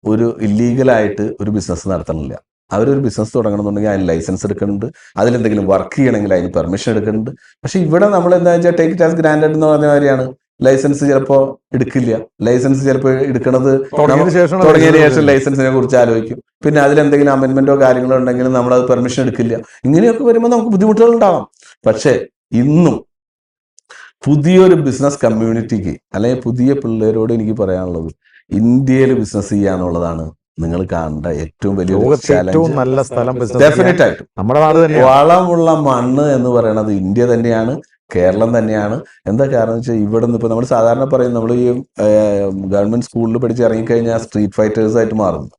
ഒരു ഇല്ലീഗലായിട്ട് ഒരു ബിസിനസ് നടത്തണില്ല. അവരൊരു ബിസിനസ് തുടങ്ങണമെന്നുണ്ടെങ്കിൽ അതിന് ലൈസൻസ് എടുക്കുന്നുണ്ട്, അതിലെന്തെങ്കിലും വർക്ക് ചെയ്യണമെങ്കിൽ അതിന് പെർമിഷൻ എടുക്കുന്നുണ്ട്. പക്ഷെ ഇവിടെ നമ്മൾ എന്താ വെച്ചാൽ ടേക്ക് ഇറ്റ് ആസ് ഗ്രാൻഡഡ് എന്ന് പറഞ്ഞ കാര്യമാണ്. ലൈസൻസ് ചിലപ്പോൾ എടുക്കില്ല, ലൈസൻസ് ചിലപ്പോൾ എടുക്കണത് തുടങ്ങിയതിന് ശേഷം ലൈസൻസിനെ കുറിച്ച് ആലോചിക്കും. പിന്നെ അതിലെന്തെങ്കിലും അമെന്റ്മെന്റോ കാര്യങ്ങളോ ഉണ്ടെങ്കിൽ നമ്മൾ അത് പെർമിഷൻ എടുക്കില്ല. ഇങ്ങനെയൊക്കെ വരുമ്പോൾ നമുക്ക് ബുദ്ധിമുട്ടുകൾ ഉണ്ടാവാം. പക്ഷെ ഇന്നും പുതിയൊരു ബിസിനസ് കമ്മ്യൂണിറ്റിക്ക് അല്ലെങ്കിൽ പുതിയ പിള്ളേരോട് എനിക്ക് പറയാനുള്ളത്, ഇന്ത്യയിൽ ബിസിനസ് ചെയ്യാന്നുള്ളതാണ് നിങ്ങൾ കാണേണ്ട ഏറ്റവും വലിയ നല്ല സ്ഥലം. ഡെഫിനറ്റ് ആയിട്ടും നമ്മുടെ നാട് തന്നെ വളമുള്ള മണ്ണ് എന്ന് പറയുന്നത് ഇന്ത്യ തന്നെയാണ്, കേരളം തന്നെയാണ്. എന്താ കാരണം വെച്ചാൽ ഇവിടെ നിന്ന് ഇപ്പൊ നമ്മൾ സാധാരണ പറയും, നമ്മൾ ഈ ഗവൺമെന്റ് സ്കൂളിൽ പഠിച്ച് ഇറങ്ങിക്കഴിഞ്ഞാൽ സ്ട്രീറ്റ് ഫൈറ്റേഴ്സ് ആയിട്ട് മാറുന്നു.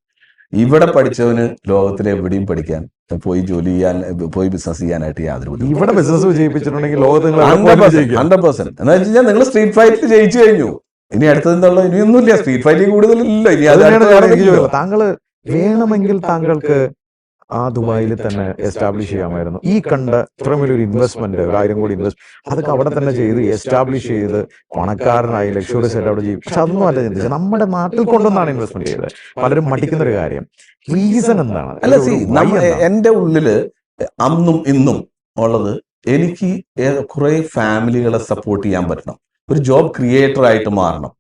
ഇവിടെ പഠിച്ചവന് ലോകത്തിൽ എവിടെയും പഠിക്കാൻ പോയി ജോലി ചെയ്യാൻ പോയി ബിസിനസ് ചെയ്യാനായിട്ട് യാതൊരു ഇവിടെ ബിസിനസ് വിജയിപ്പിച്ചിട്ടുണ്ടെങ്കിൽ 100%. എന്താ വെച്ച് കഴിഞ്ഞാൽ നിങ്ങൾ സ്ട്രീറ്റ് ഫൈറ്റിൽ ജയിച്ചു കഴിഞ്ഞു, ഇനി അടുത്തതെന്നുള്ള ഇനിയൊന്നുമില്ല, സ്ട്രീറ്റ് ഫൈറ്റിൽ കൂടുതലില്ല. ഇനി താങ്കള് വേണമെങ്കിൽ താങ്കൾക്ക് ആ ദുബായിൽ തന്നെ എസ്റ്റാബ്ലിഷ് ചെയ്യാമായിരുന്നു. ഈ കണ്ട ഇത്രയും വലിയൊരു ഇൻവെസ്റ്റ്മെന്റ്, 1000 കോടി ഇൻവെസ്റ്റ്, അതൊക്കെ അവിടെ തന്നെ ചെയ്ത് എസ്റ്റാബ്ലിഷ് ചെയ്ത് പണക്കാരനായി ലക്ഷറീസ് ആയിട്ട് അവിടെ ചെയ്യും. പക്ഷെ അതൊന്നും അല്ല ചിന്തിച്ചത്, നമ്മുടെ നാട്ടിൽ കൊണ്ടുവന്നാണ് ഇൻവെസ്റ്റ്മെന്റ് ചെയ്തത്. പലരും മടിക്കുന്ന ഒരു കാര്യം, റീസൺ എന്താണ്? അല്ല, എന്റെ ഉള്ളില് അന്നും ഇന്നും ഉള്ളത്, എനിക്ക് കുറെ ഫാമിലികളെ സപ്പോർട്ട് ചെയ്യാൻ പറ്റണം, ഒരു ജോബ് ക്രിയേറ്റർ ആയിട്ട് മാറണം.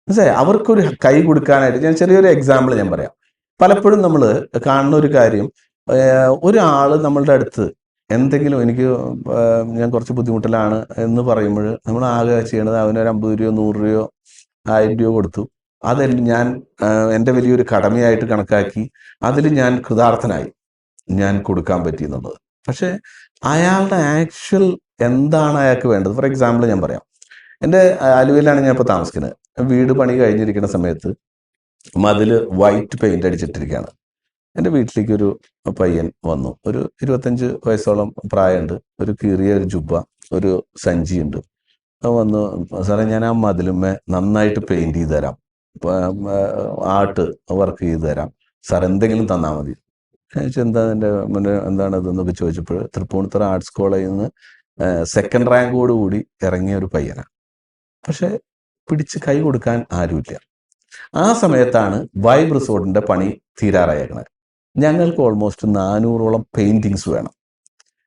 മനസ്സിലായി? അവർക്കൊരു കൈ കൊടുക്കാനായിട്ട് ഞാൻ ചെറിയൊരു എക്സാമ്പിൾ ഞാൻ പറയാം. പലപ്പോഴും നമ്മൾ കാണുന്ന ഒരു കാര്യം, ഒരാൾ നമ്മളുടെ അടുത്ത് എന്തെങ്കിലും ഞാൻ കുറച്ച് ബുദ്ധിമുട്ടിലാണ് എന്ന് പറയുമ്പോൾ നമ്മൾ ആകെ ചെയ്യണത് അവനൊരു 50 രൂപയോ 100 രൂപയോ 1000 രൂപ കൊടുത്തു, അതെല്ലാം ഞാൻ എൻ്റെ വലിയൊരു കടമയായിട്ട് കണക്കാക്കി അതിൽ ഞാൻ കൃതാർത്ഥനായി, ഞാൻ കൊടുക്കാൻ പറ്റിയെന്നുള്ളത്. പക്ഷെ അയാളുടെ ആക്ച്വൽ എന്താണ് അയാൾക്ക് വേണ്ടത്? ഫോർ എക്സാമ്പിൾ ഞാൻ പറയാം. എൻ്റെ ആലുവയിലാണ് ഞാൻ ഇപ്പോൾ താമസിക്കുന്നത്. വീട് പണി കഴിഞ്ഞിരിക്കുന്ന സമയത്ത് മതിൽ വൈറ്റ് പെയിന്റ് അടിച്ചിട്ടിരിക്കുകയാണ്. എൻ്റെ വീട്ടിലേക്ക് ഒരു പയ്യൻ വന്നു, ഒരു 25 വയസ്സോളം പ്രായമുണ്ട്, ഒരു കീറിയ ഒരു ജുബ്ബ, ഒരു സഞ്ചിയുണ്ട്. വന്നു, സാറേ ഞാൻ ആ മതിലുമ്മേ നന്നായിട്ട് പെയിന്റ് ചെയ്ത് തരാം, ആർട്ട് വർക്ക് ചെയ്ത് തരാം സാർ, എന്തെങ്കിലും തന്നാൽ മതി. എന്താ എൻ്റെ മുന്നേ എന്താണിതെന്നൊക്കെ ചോദിച്ചപ്പോൾ തൃപ്പൂണിത്തുറ ആർട്സ് കോളേജിൽ നിന്ന് 2nd റാങ്കോട് കൂടി ഇറങ്ങിയ ഒരു പയ്യനാണ്. പക്ഷെ പിടിച്ച് കൈ കൊടുക്കാൻ ആരുമില്ല. ആ സമയത്താണ് വൈബ് റിസോർട്ടിന്റെ പണി തീരാറായേക്കണത്. ഞങ്ങൾക്ക് ഓൾമോസ്റ്റ് 400ഓളം പെയിന്റിങ്സ് വേണം.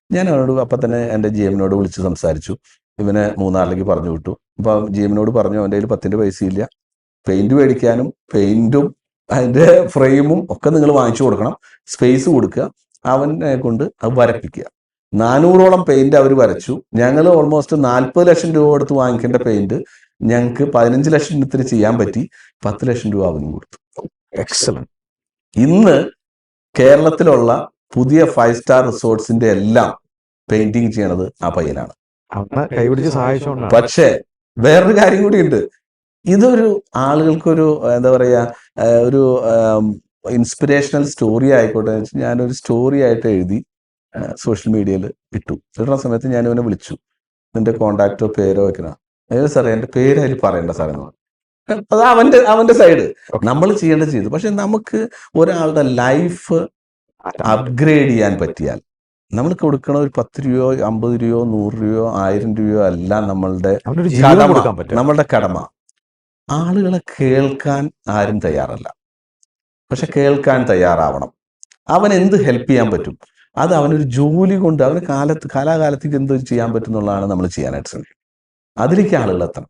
ഞാൻ അവനോട് അപ്പം തന്നെ എൻ്റെ GM-നോട് വിളിച്ച് സംസാരിച്ചു, ഇവനെ മൂന്നാറിലേക്ക് പറഞ്ഞു വിട്ടു. അപ്പം GM-നോട് പറഞ്ഞു, അവൻ്റെ കയ്യിൽ 10 പൈസയില്ല, പെയിന്റ് മേടിക്കാനും പെയിന്റും അതിൻ്റെ ഫ്രെയിമും ഒക്കെ നിങ്ങൾ വാങ്ങിച്ചു കൊടുക്കണം, സ്പേസ് കൊടുക്കുക, അവനെ കൊണ്ട് അത് വരപ്പിക്കുക. 400ഓളം പെയിന്റ് അവർ വരച്ചു. ഞങ്ങൾ ഓൾമോസ്റ്റ് 40 ലക്ഷം രൂപ കൊടുത്ത് വാങ്ങിക്കേണ്ട പെയിന്റ് ഞങ്ങൾക്ക് 15 ലക്ഷത്തിന് ചെയ്യാൻ പറ്റി. 10 ലക്ഷം രൂപ അവനും കൊടുത്തു. എക്സലന്റ്. ഇന്ന് കേരളത്തിലുള്ള പുതിയ 5 സ്റ്റാർ റിസോർട്ട്സിന്റെ എല്ലാം പെയിന്റിങ് ചെയ്യണത് ആ പയ്യനാണ്. കൈപിടിച്ച് സഹായിച്ചോണ്ടാണ്. പക്ഷേ വേറൊരു കാര്യം കൂടിയുണ്ട്, ഇതൊരു ആളുകൾക്കൊരു എന്താ പറയാ, ഒരു ഇൻസ്പിറേഷണൽ സ്റ്റോറി ആയിക്കോട്ടെ എന്ന് വെച്ചാൽ ഞാനൊരു സ്റ്റോറി ആയിട്ട് എഴുതി സോഷ്യൽ മീഡിയയിൽ ഇട്ടു. ഇടുന്ന സമയത്ത് ഞാൻ ഇവനെ വിളിച്ചു, നിന്റെ കോണ്ടാക്റ്റോ പേരോ വെക്കണം. സാറേ എൻ്റെ പേര് അതിൽ പറയണ്ട സാറേ. അത് അവന്റെ സൈഡ്. നമ്മൾ ചെയ്യേണ്ടത് ചെയ്തു. പക്ഷെ നമുക്ക് ഒരാളുടെ ലൈഫ് അപ്ഗ്രേഡ് ചെയ്യാൻ പറ്റിയാൽ നമ്മൾ കൊടുക്കണ ഒരു 10 രൂപയോ 50 രൂപയോ 100 രൂപയോ 1000 രൂപയോ അല്ല നമ്മളുടെ അവനൊരു ജീവിതം കടമ. കൊടുക്കാൻ പറ്റും. നമ്മളുടെ കടമ. ആളുകളെ കേൾക്കാൻ ആരും തയ്യാറല്ല, പക്ഷെ കേൾക്കാൻ തയ്യാറാവണം. അവൻ എന്ത് ഹെൽപ്പ് ചെയ്യാൻ പറ്റും, അത് അവനൊരു ജോലി കൊണ്ട് അവന് കാലാകാലത്തേക്ക് എന്ത് ചെയ്യാൻ പറ്റും എന്നുള്ളതാണ് നമ്മൾ ചെയ്യാനായിട്ട് ശ്രമിക്കുന്നത്. അതിലേക്ക് ആളുകൾ എത്തണം.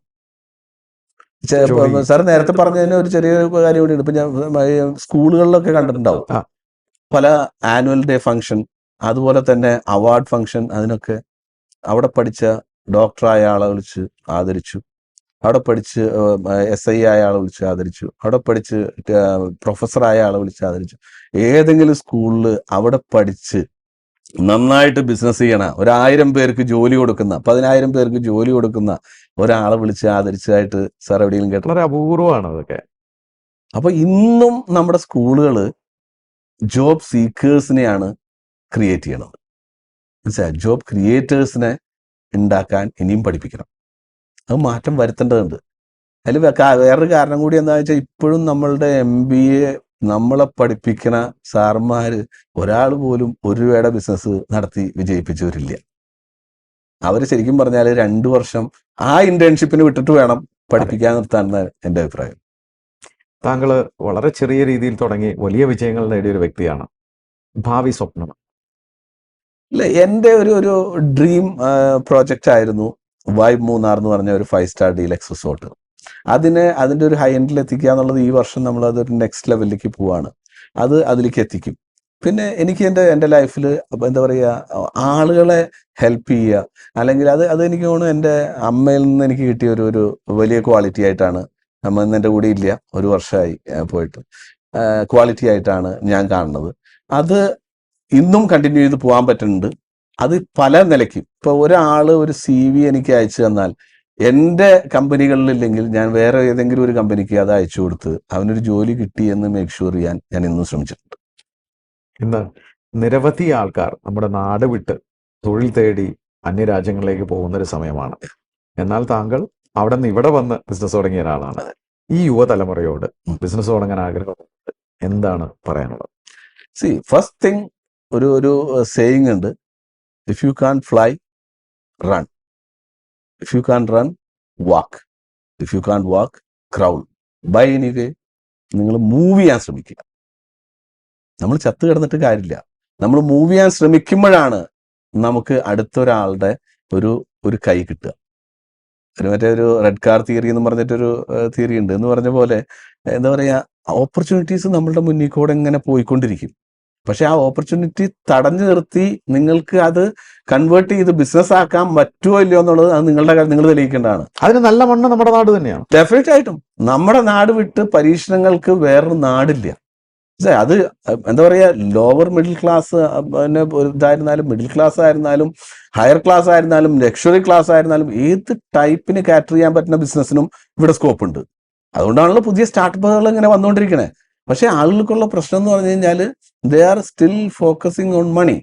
സാർ നേരത്തെ പറഞ്ഞതിന് ഒരു ചെറിയ കാര്യം കൂടിയുണ്ട്. ഇപ്പൊ ഞാൻ സ്കൂളുകളിലൊക്കെ കണ്ടിട്ടുണ്ടാവും പല ആനുവൽ ഡേ ഫംഗ്ഷൻ, അതുപോലെ തന്നെ അവാർഡ് ഫംഗ്ഷൻ. അതിനൊക്കെ അവിടെ പഠിച്ച ഡോക്ടറായ ആളെ വിളിച്ച് ആദരിച്ചു, അവിടെ പഠിച്ച് SI ആയ ആളെ വിളിച്ച് ആദരിച്ചു, അവിടെ പഠിച്ച് പ്രൊഫസറായ ആളെ വിളിച്ച് ആദരിച്ചു. ഏതെങ്കിലും സ്കൂളിൽ അവിടെ പഠിച്ച് നന്നായിട്ട് ബിസിനസ് ചെയ്യണ 1000 പേർക്ക് ജോലി കൊടുക്കുന്ന 10000 പേർക്ക് ജോലി കൊടുക്കുന്ന ഒരാളെ വിളിച്ച് ആദരിച്ചതായിട്ട് സാർ എവിടെയെങ്കിലും കേട്ടോ? വളരെ അപൂർവമാണ് അതൊക്കെ. അപ്പൊ ഇന്നും നമ്മുടെ സ്കൂളുകള് ജോബ് സീക്കേഴ്സിനെയാണ് ക്രിയേറ്റ് ചെയ്യണത്. മനസ്സിലായി? ജോബ് ക്രിയേറ്റേഴ്സിനെ ഉണ്ടാക്കാൻ ഇനിയും പഠിപ്പിക്കണം. അത് മാറ്റം വരുത്തേണ്ടതുണ്ട്. അതിൽ വേറൊരു കാരണം കൂടി എന്താ വെച്ചാൽ, ഇപ്പോഴും നമ്മളുടെ MBA നമ്മളെ പഠിപ്പിക്കണ സാർമാര് ഒരാൾ പോലും 1 രൂപയുടെ ബിസിനസ് നടത്തി വിജയിപ്പിച്ചവരില്ല. അവര് ശരിക്കും പറഞ്ഞാൽ 2 വർഷം ആ ഇന്റേൺഷിപ്പിന് വിട്ടിട്ട് വേണം പഠിപ്പിക്കാൻ നിർത്താൻ എൻ്റെ അഭിപ്രായം. താങ്കൾ വളരെ ചെറിയ രീതിയിൽ തുടങ്ങി വലിയ വിജയങ്ങൾ നേടിയ ഒരു വ്യക്തിയാണ്. ഭാവി സ്വപ്നം? ഇല്ല, എൻ്റെ ഒരു ഡ്രീം പ്രോജക്റ്റ് ആയിരുന്നു വൈബ് മൂന്നാർ എന്ന് പറഞ്ഞ ഒരു 5 സ്റ്റാർ ഡീലക്സ് റിസോർട്ട്. അതിൻ്റെ ഒരു ഹൈ എൻഡിൽ എത്തിക്കുക എന്നുള്ളത് ഈ വർഷം നമ്മൾ അതൊരു നെക്സ്റ്റ് ലെവലിലേക്ക് പോവാണ്. അതിലേക്ക് എത്തിക്കും. പിന്നെ എനിക്ക് എൻ്റെ ലൈഫിൽ എന്താ പറയുക, ആളുകളെ ഹെൽപ്പ് ചെയ്യുക, അല്ലെങ്കിൽ അത് എനിക്ക് തോന്നുന്നു എൻ്റെ അമ്മയിൽ നിന്ന് എനിക്ക് കിട്ടിയ ഒരു വലിയ ക്വാളിറ്റി ആയിട്ടാണ്. അമ്മ ഇന്ന് എൻ്റെ കൂടെ ഇല്ല, 1 വർഷമായി പോയിട്ട്. ക്വാളിറ്റി ആയിട്ടാണ് ഞാൻ കാണുന്നത്. അത് ഇന്നും കണ്ടിന്യൂ ചെയ്ത് പോകാൻ പറ്റുന്നുണ്ട്. അത് പല നിലയ്ക്ക്. ഇപ്പോൾ ഒരു CV എനിക്ക് അയച്ചു തന്നാൽ എൻ്റെ കമ്പനികളിലില്ലെങ്കിൽ ഞാൻ വേറെ ഏതെങ്കിലും ഒരു കമ്പനിക്ക് അത് അയച്ചു കൊടുത്ത് അവനൊരു ജോലി കിട്ടി എന്ന് മേക്ക് ഷുവർ ചെയ്യാൻ ഞാൻ ഇന്നും ശ്രമിച്ചിട്ടുണ്ട്. ഇന്ന് നിരവധി ആൾക്കാർ നമ്മുടെ നാട് വിട്ട് തൊഴിൽ തേടി അന്യരാജ്യങ്ങളിലേക്ക് പോകുന്ന ഒരു സമയമാണ്. എന്നാൽ താങ്കൾ അവിടെ നിന്ന് ഇവിടെ വന്ന് ബിസിനസ് തുടങ്ങിയ ഒരാളാണ്. ഈ യുവതലമുറയോട് ബിസിനസ് തുടങ്ങാൻ ആഗ്രഹമുണ്ട്, എന്താണ് പറയാനുള്ളത്? ഫസ്റ്റ് തിങ്, ഒരു സേയിങ് ഉണ്ട്, if you can fly run, if you can run walk, if you can walk crawl. By any way നിങ്ങൾ മൂവ് ചെയ്യാൻ ശ്രമിക്കുക. നമ്മൾ ചത്ത് കിടന്നിട്ട് കാര്യമില്ല. നമ്മൾ മൂവ് ചെയ്യാൻ ശ്രമിക്കുമ്പോഴാണ് നമുക്ക് അടുത്തൊരാളുടെ ഒരു കൈ കിട്ടുക. ഒരു റെഡ് കാർ തിയറി എന്ന് പറഞ്ഞിട്ടൊരു തിയറി ഉണ്ട്. എന്ന് പറഞ്ഞ പോലെ എന്താ പറയുക, ഓപ്പർച്യൂണിറ്റീസ് നമ്മളുടെ മുന്നിൽ കൂടെ ഇങ്ങനെ പോയിക്കൊണ്ടിരിക്കും. പക്ഷെ ആ ഓപ്പർച്യൂണിറ്റി തടഞ്ഞു നിർത്തി നിങ്ങൾക്ക് അത് കൺവേർട്ട് ചെയ്ത് ബിസിനസ് ആക്കാൻ പറ്റുമോ ഇല്ലയോ എന്നുള്ളത് അത് നിങ്ങൾ തെളിയിക്കേണ്ടതാണ്. അതിന് നല്ല മണ്ണ് നമ്മുടെ നാട് തന്നെയാണ്. ഡെഫിനറ്റ് ആയിട്ടും നമ്മുടെ നാട് വിട്ട് പരീക്ഷണങ്ങൾക്ക് വേറൊരു നാടില്ല. അത് എന്താ പറയുക, ലോവർ മിഡിൽ ക്ലാസ് ഇതായിരുന്നാലും, മിഡിൽ ക്ലാസ് ആയിരുന്നാലും, ഹയർ ക്ലാസ് ആയിരുന്നാലും, ലക്ഷറി ക്ലാസ് ആയിരുന്നാലും, ഏത് ടൈപ്പിന് കാറ്റർ ചെയ്യാൻ പറ്റുന്ന ബിസിനസ്സിനും ഇവിടെ സ്കോപ്പ് ഉണ്ട്. അതുകൊണ്ടാണല്ലോ പുതിയ സ്റ്റാർട്ടപ്പുകൾ ഇങ്ങനെ വന്നുകൊണ്ടിരിക്കണേ. പക്ഷെ ആളുകൾക്കുള്ള പ്രശ്നം എന്ന് പറഞ്ഞു കഴിഞ്ഞാൽ they are still focusing on money.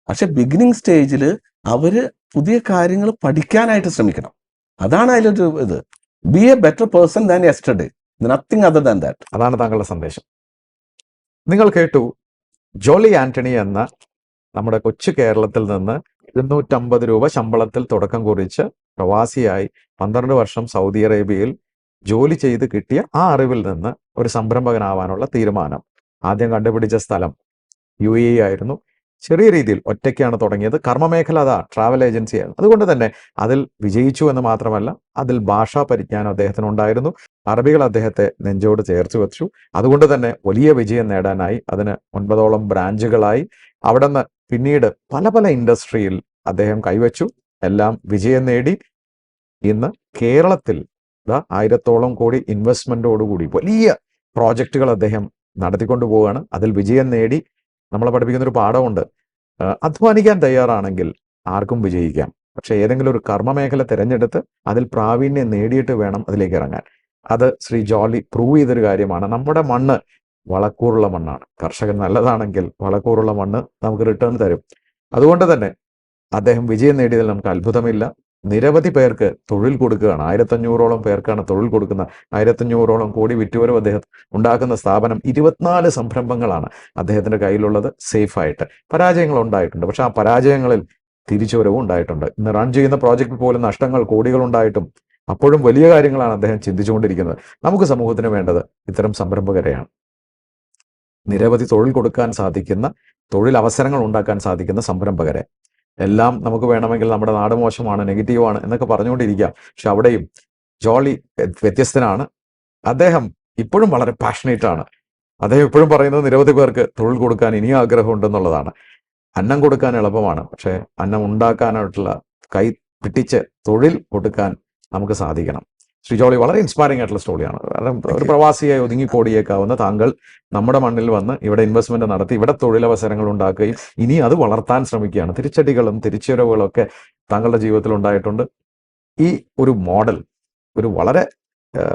പക്ഷെ ബിഗിനിങ് സ്റ്റേജിൽ അവര് പുതിയ കാര്യങ്ങൾ പഠിക്കാനായിട്ട് ശ്രമിക്കണം. അതാണ് അതിലൊരു ഇത്. B A better person than yesterday, nothing other than that. അതാണ് താങ്കളുടെ സന്ദേശം. നിങ്ങൾ കേട്ടു, ജോളി ആന്റണി എന്ന നമ്മുടെ കൊച്ചു കേരളത്തിൽ നിന്ന് 250 രൂപ ശമ്പളത്തിൽ തുടക്കം കുറിച്ച് പ്രവാസിയായി 12 വർഷം സൗദി അറേബ്യയിൽ ജോലി ചെയ്ത് കിട്ടിയ ആ അറിവിൽ നിന്ന് ഒരു സംരംഭകനാവാനുള്ള തീരുമാനം. ആദ്യം കണ്ടുപിടിച്ച സ്ഥലം UAE ആയിരുന്നു. ചെറിയ രീതിയിൽ ഒറ്റയ്ക്കാണ് തുടങ്ങിയത്. കർമ്മമേഖല ട്രാവൽ ഏജൻസി ആയിരുന്നു. അതുകൊണ്ട് തന്നെ അതിൽ വിജയിച്ചു എന്ന് മാത്രമല്ല, അതിൽ ഭാഷാ പരിജ്ഞാനം അദ്ദേഹത്തിനുണ്ടായിരുന്നു. അറബികൾ അദ്ദേഹത്തെ നെഞ്ചോട് ചേർത്ത് വെച്ചു. അതുകൊണ്ട് തന്നെ വലിയ വിജയം നേടാനായി. അതിന് 9ഓളം ബ്രാഞ്ചുകളായി. അവിടെ നിന്ന് പിന്നീട് പല ഇൻഡസ്ട്രിയിൽ അദ്ദേഹം കൈവച്ചു. എല്ലാം വിജയം നേടി. ഇന്ന് കേരളത്തിൽ 1000ഓളം കോടി ഇൻവെസ്റ്റ്മെന്റോടുകൂടി വലിയ പ്രോജക്റ്റുകൾ അദ്ദേഹം നടത്തിക്കൊണ്ടു പോവുകയാണ്. അതിൽ വിജയം നേടി. നമ്മളെ പഠിപ്പിക്കുന്നൊരു പാഠമുണ്ട്, അധ്വാനിക്കാൻ തയ്യാറാണെങ്കിൽ ആർക്കും വിജയിക്കാം. പക്ഷെ ഏതെങ്കിലും ഒരു കർമ്മമേഖല തിരഞ്ഞെടുത്ത് അതിൽ പ്രാവീണ്യം നേടിയിട്ട് വേണം അതിലേക്ക് ഇറങ്ങാൻ. അത് ശ്രീ ജോളി പ്രൂവ് ചെയ്തൊരു കാര്യമാണ്. നമ്മുടെ മണ്ണ് വളക്കൂറുള്ള മണ്ണാണ്. കർഷകൻ നല്ലതാണെങ്കിൽ വളക്കൂറുള്ള മണ്ണ് നമുക്ക് റിട്ടേൺ തരും. അതുകൊണ്ട് തന്നെ അദ്ദേഹം വിജയം നേടിയതിൽ നമുക്ക് അത്ഭുതമില്ല. നിരവധി പേർക്ക് തൊഴിൽ കൊടുക്കുകയാണ്. 1500ഓളം പേർക്കാണ് തൊഴിൽ കൊടുക്കുന്ന. 1500ഓളം കോടി വിറ്റുവരവ് അദ്ദേഹം ഉണ്ടാക്കുന്ന സ്ഥാപനം. 24 സംരംഭങ്ങളാണ് അദ്ദേഹത്തിന്റെ കയ്യിലുള്ളത്. സേഫായിട്ട് പരാജയങ്ങൾ ഉണ്ടായിട്ടുണ്ട്, പക്ഷെ ആ പരാജയങ്ങളിൽ തിരിച്ചുവരവും ഉണ്ടായിട്ടുണ്ട്. ഇന്ന് റൺ ചെയ്യുന്ന പ്രോജക്റ്റിൽ പോലും നഷ്ടങ്ങൾ കോടികൾ ഉണ്ടായിട്ടും അപ്പോഴും വലിയ കാര്യങ്ങളാണ് അദ്ദേഹം ചിന്തിച്ചുകൊണ്ടിരിക്കുന്നത്. നമുക്ക് സമൂഹത്തിന് വേണ്ടത് ഇത്തരം സംരംഭകരെയാണ്. നിരവധി തൊഴിൽ കൊടുക്കാൻ സാധിക്കുന്ന, തൊഴിൽ അവസരങ്ങൾ ഉണ്ടാക്കാൻ സാധിക്കുന്ന സംരംഭകരെ. എല്ലാം നമുക്ക് വേണമെങ്കിൽ നമ്മുടെ നാട് മോശമാണ്, നെഗറ്റീവാണ് എന്നൊക്കെ പറഞ്ഞുകൊണ്ടിരിക്കാം. പക്ഷെ അവിടെയും ജോളി വ്യത്യസ്തനാണ്. അദ്ദേഹം ഇപ്പോഴും വളരെ പാഷനേറ്റ് ആണ്. അദ്ദേഹം ഇപ്പോഴും പറയുന്നത് നിരവധി പേർക്ക് തൊഴിൽ കൊടുക്കാൻ ഇനിയും ആഗ്രഹമുണ്ടെന്നുള്ളതാണ്. അന്നം കൊടുക്കാൻ എളുപ്പമാണ്, പക്ഷെ അന്നം ഉണ്ടാക്കാനായിട്ടുള്ള കൈ പിടിച്ച് തൊഴിൽ കൊടുക്കാൻ നമുക്ക് സാധിക്കണം. ശ്രീ ജോളി, വളരെ ഇൻസ്പയറിംഗ് ആയിട്ടുള്ള സ്റ്റോറിയാണ്. കാരണം ഒരു പ്രവാസിയായി ഒതുങ്ങിക്കൂടിയേക്കാവുന്ന താങ്കൾ നമ്മുടെ മണ്ണിൽ വന്ന് ഇവിടെ ഇൻവെസ്റ്റ്മെന്റ് നടത്തി ഇവിടെ തൊഴിലവസരങ്ങൾ ഉണ്ടാക്കുകയും ഇനി അത് വളർത്താൻ ശ്രമിക്കുകയാണ്. തിരിച്ചടികളും തിരിച്ചുവരവുകളും ഒക്കെ താങ്കളുടെ ജീവിതത്തിൽ ഉണ്ടായിട്ടുണ്ട്. ഈ ഒരു മോഡൽ ഒരു വളരെ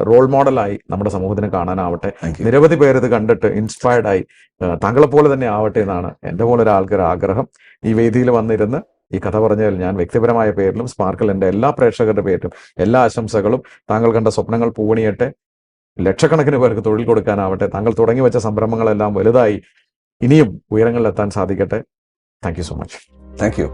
റോൾ മോഡലായി നമ്മുടെ സമൂഹത്തിന് കാണാനാവട്ടെ. നിരവധി പേര് ഇത് കണ്ടിട്ട് ഇൻസ്പയർഡ് ആയി താങ്കളെ പോലെ തന്നെ ആവട്ടെ എന്നാണ് എൻ്റെ പോലെ ഒരാൾക്കൊരു ആഗ്രഹം. ഈ വേദിയിൽ വന്നിരുന്ന് ഈ കഥ പറഞ്ഞതിൽ ഞാൻ വ്യക്തിപരമായ പേരിലും സ്പാർക്കിളിന്റെ എല്ലാ പ്രേക്ഷകരുടെ പേരിലും എല്ലാ ആശംസകളും. താങ്കൾ കണ്ട സ്വപ്നങ്ങൾ പൂവണിയട്ടെ. ലക്ഷക്കണക്കിന് പേർക്ക് തൊഴിൽ കൊടുക്കാനാവട്ടെ. താങ്കൾ തുടങ്ങി വെച്ച സംരംഭങ്ങളെല്ലാം വലുതായി ഇനിയും ഉയരങ്ങളിലെത്താൻ സാധിക്കട്ടെ. Thank you so much. Thank you.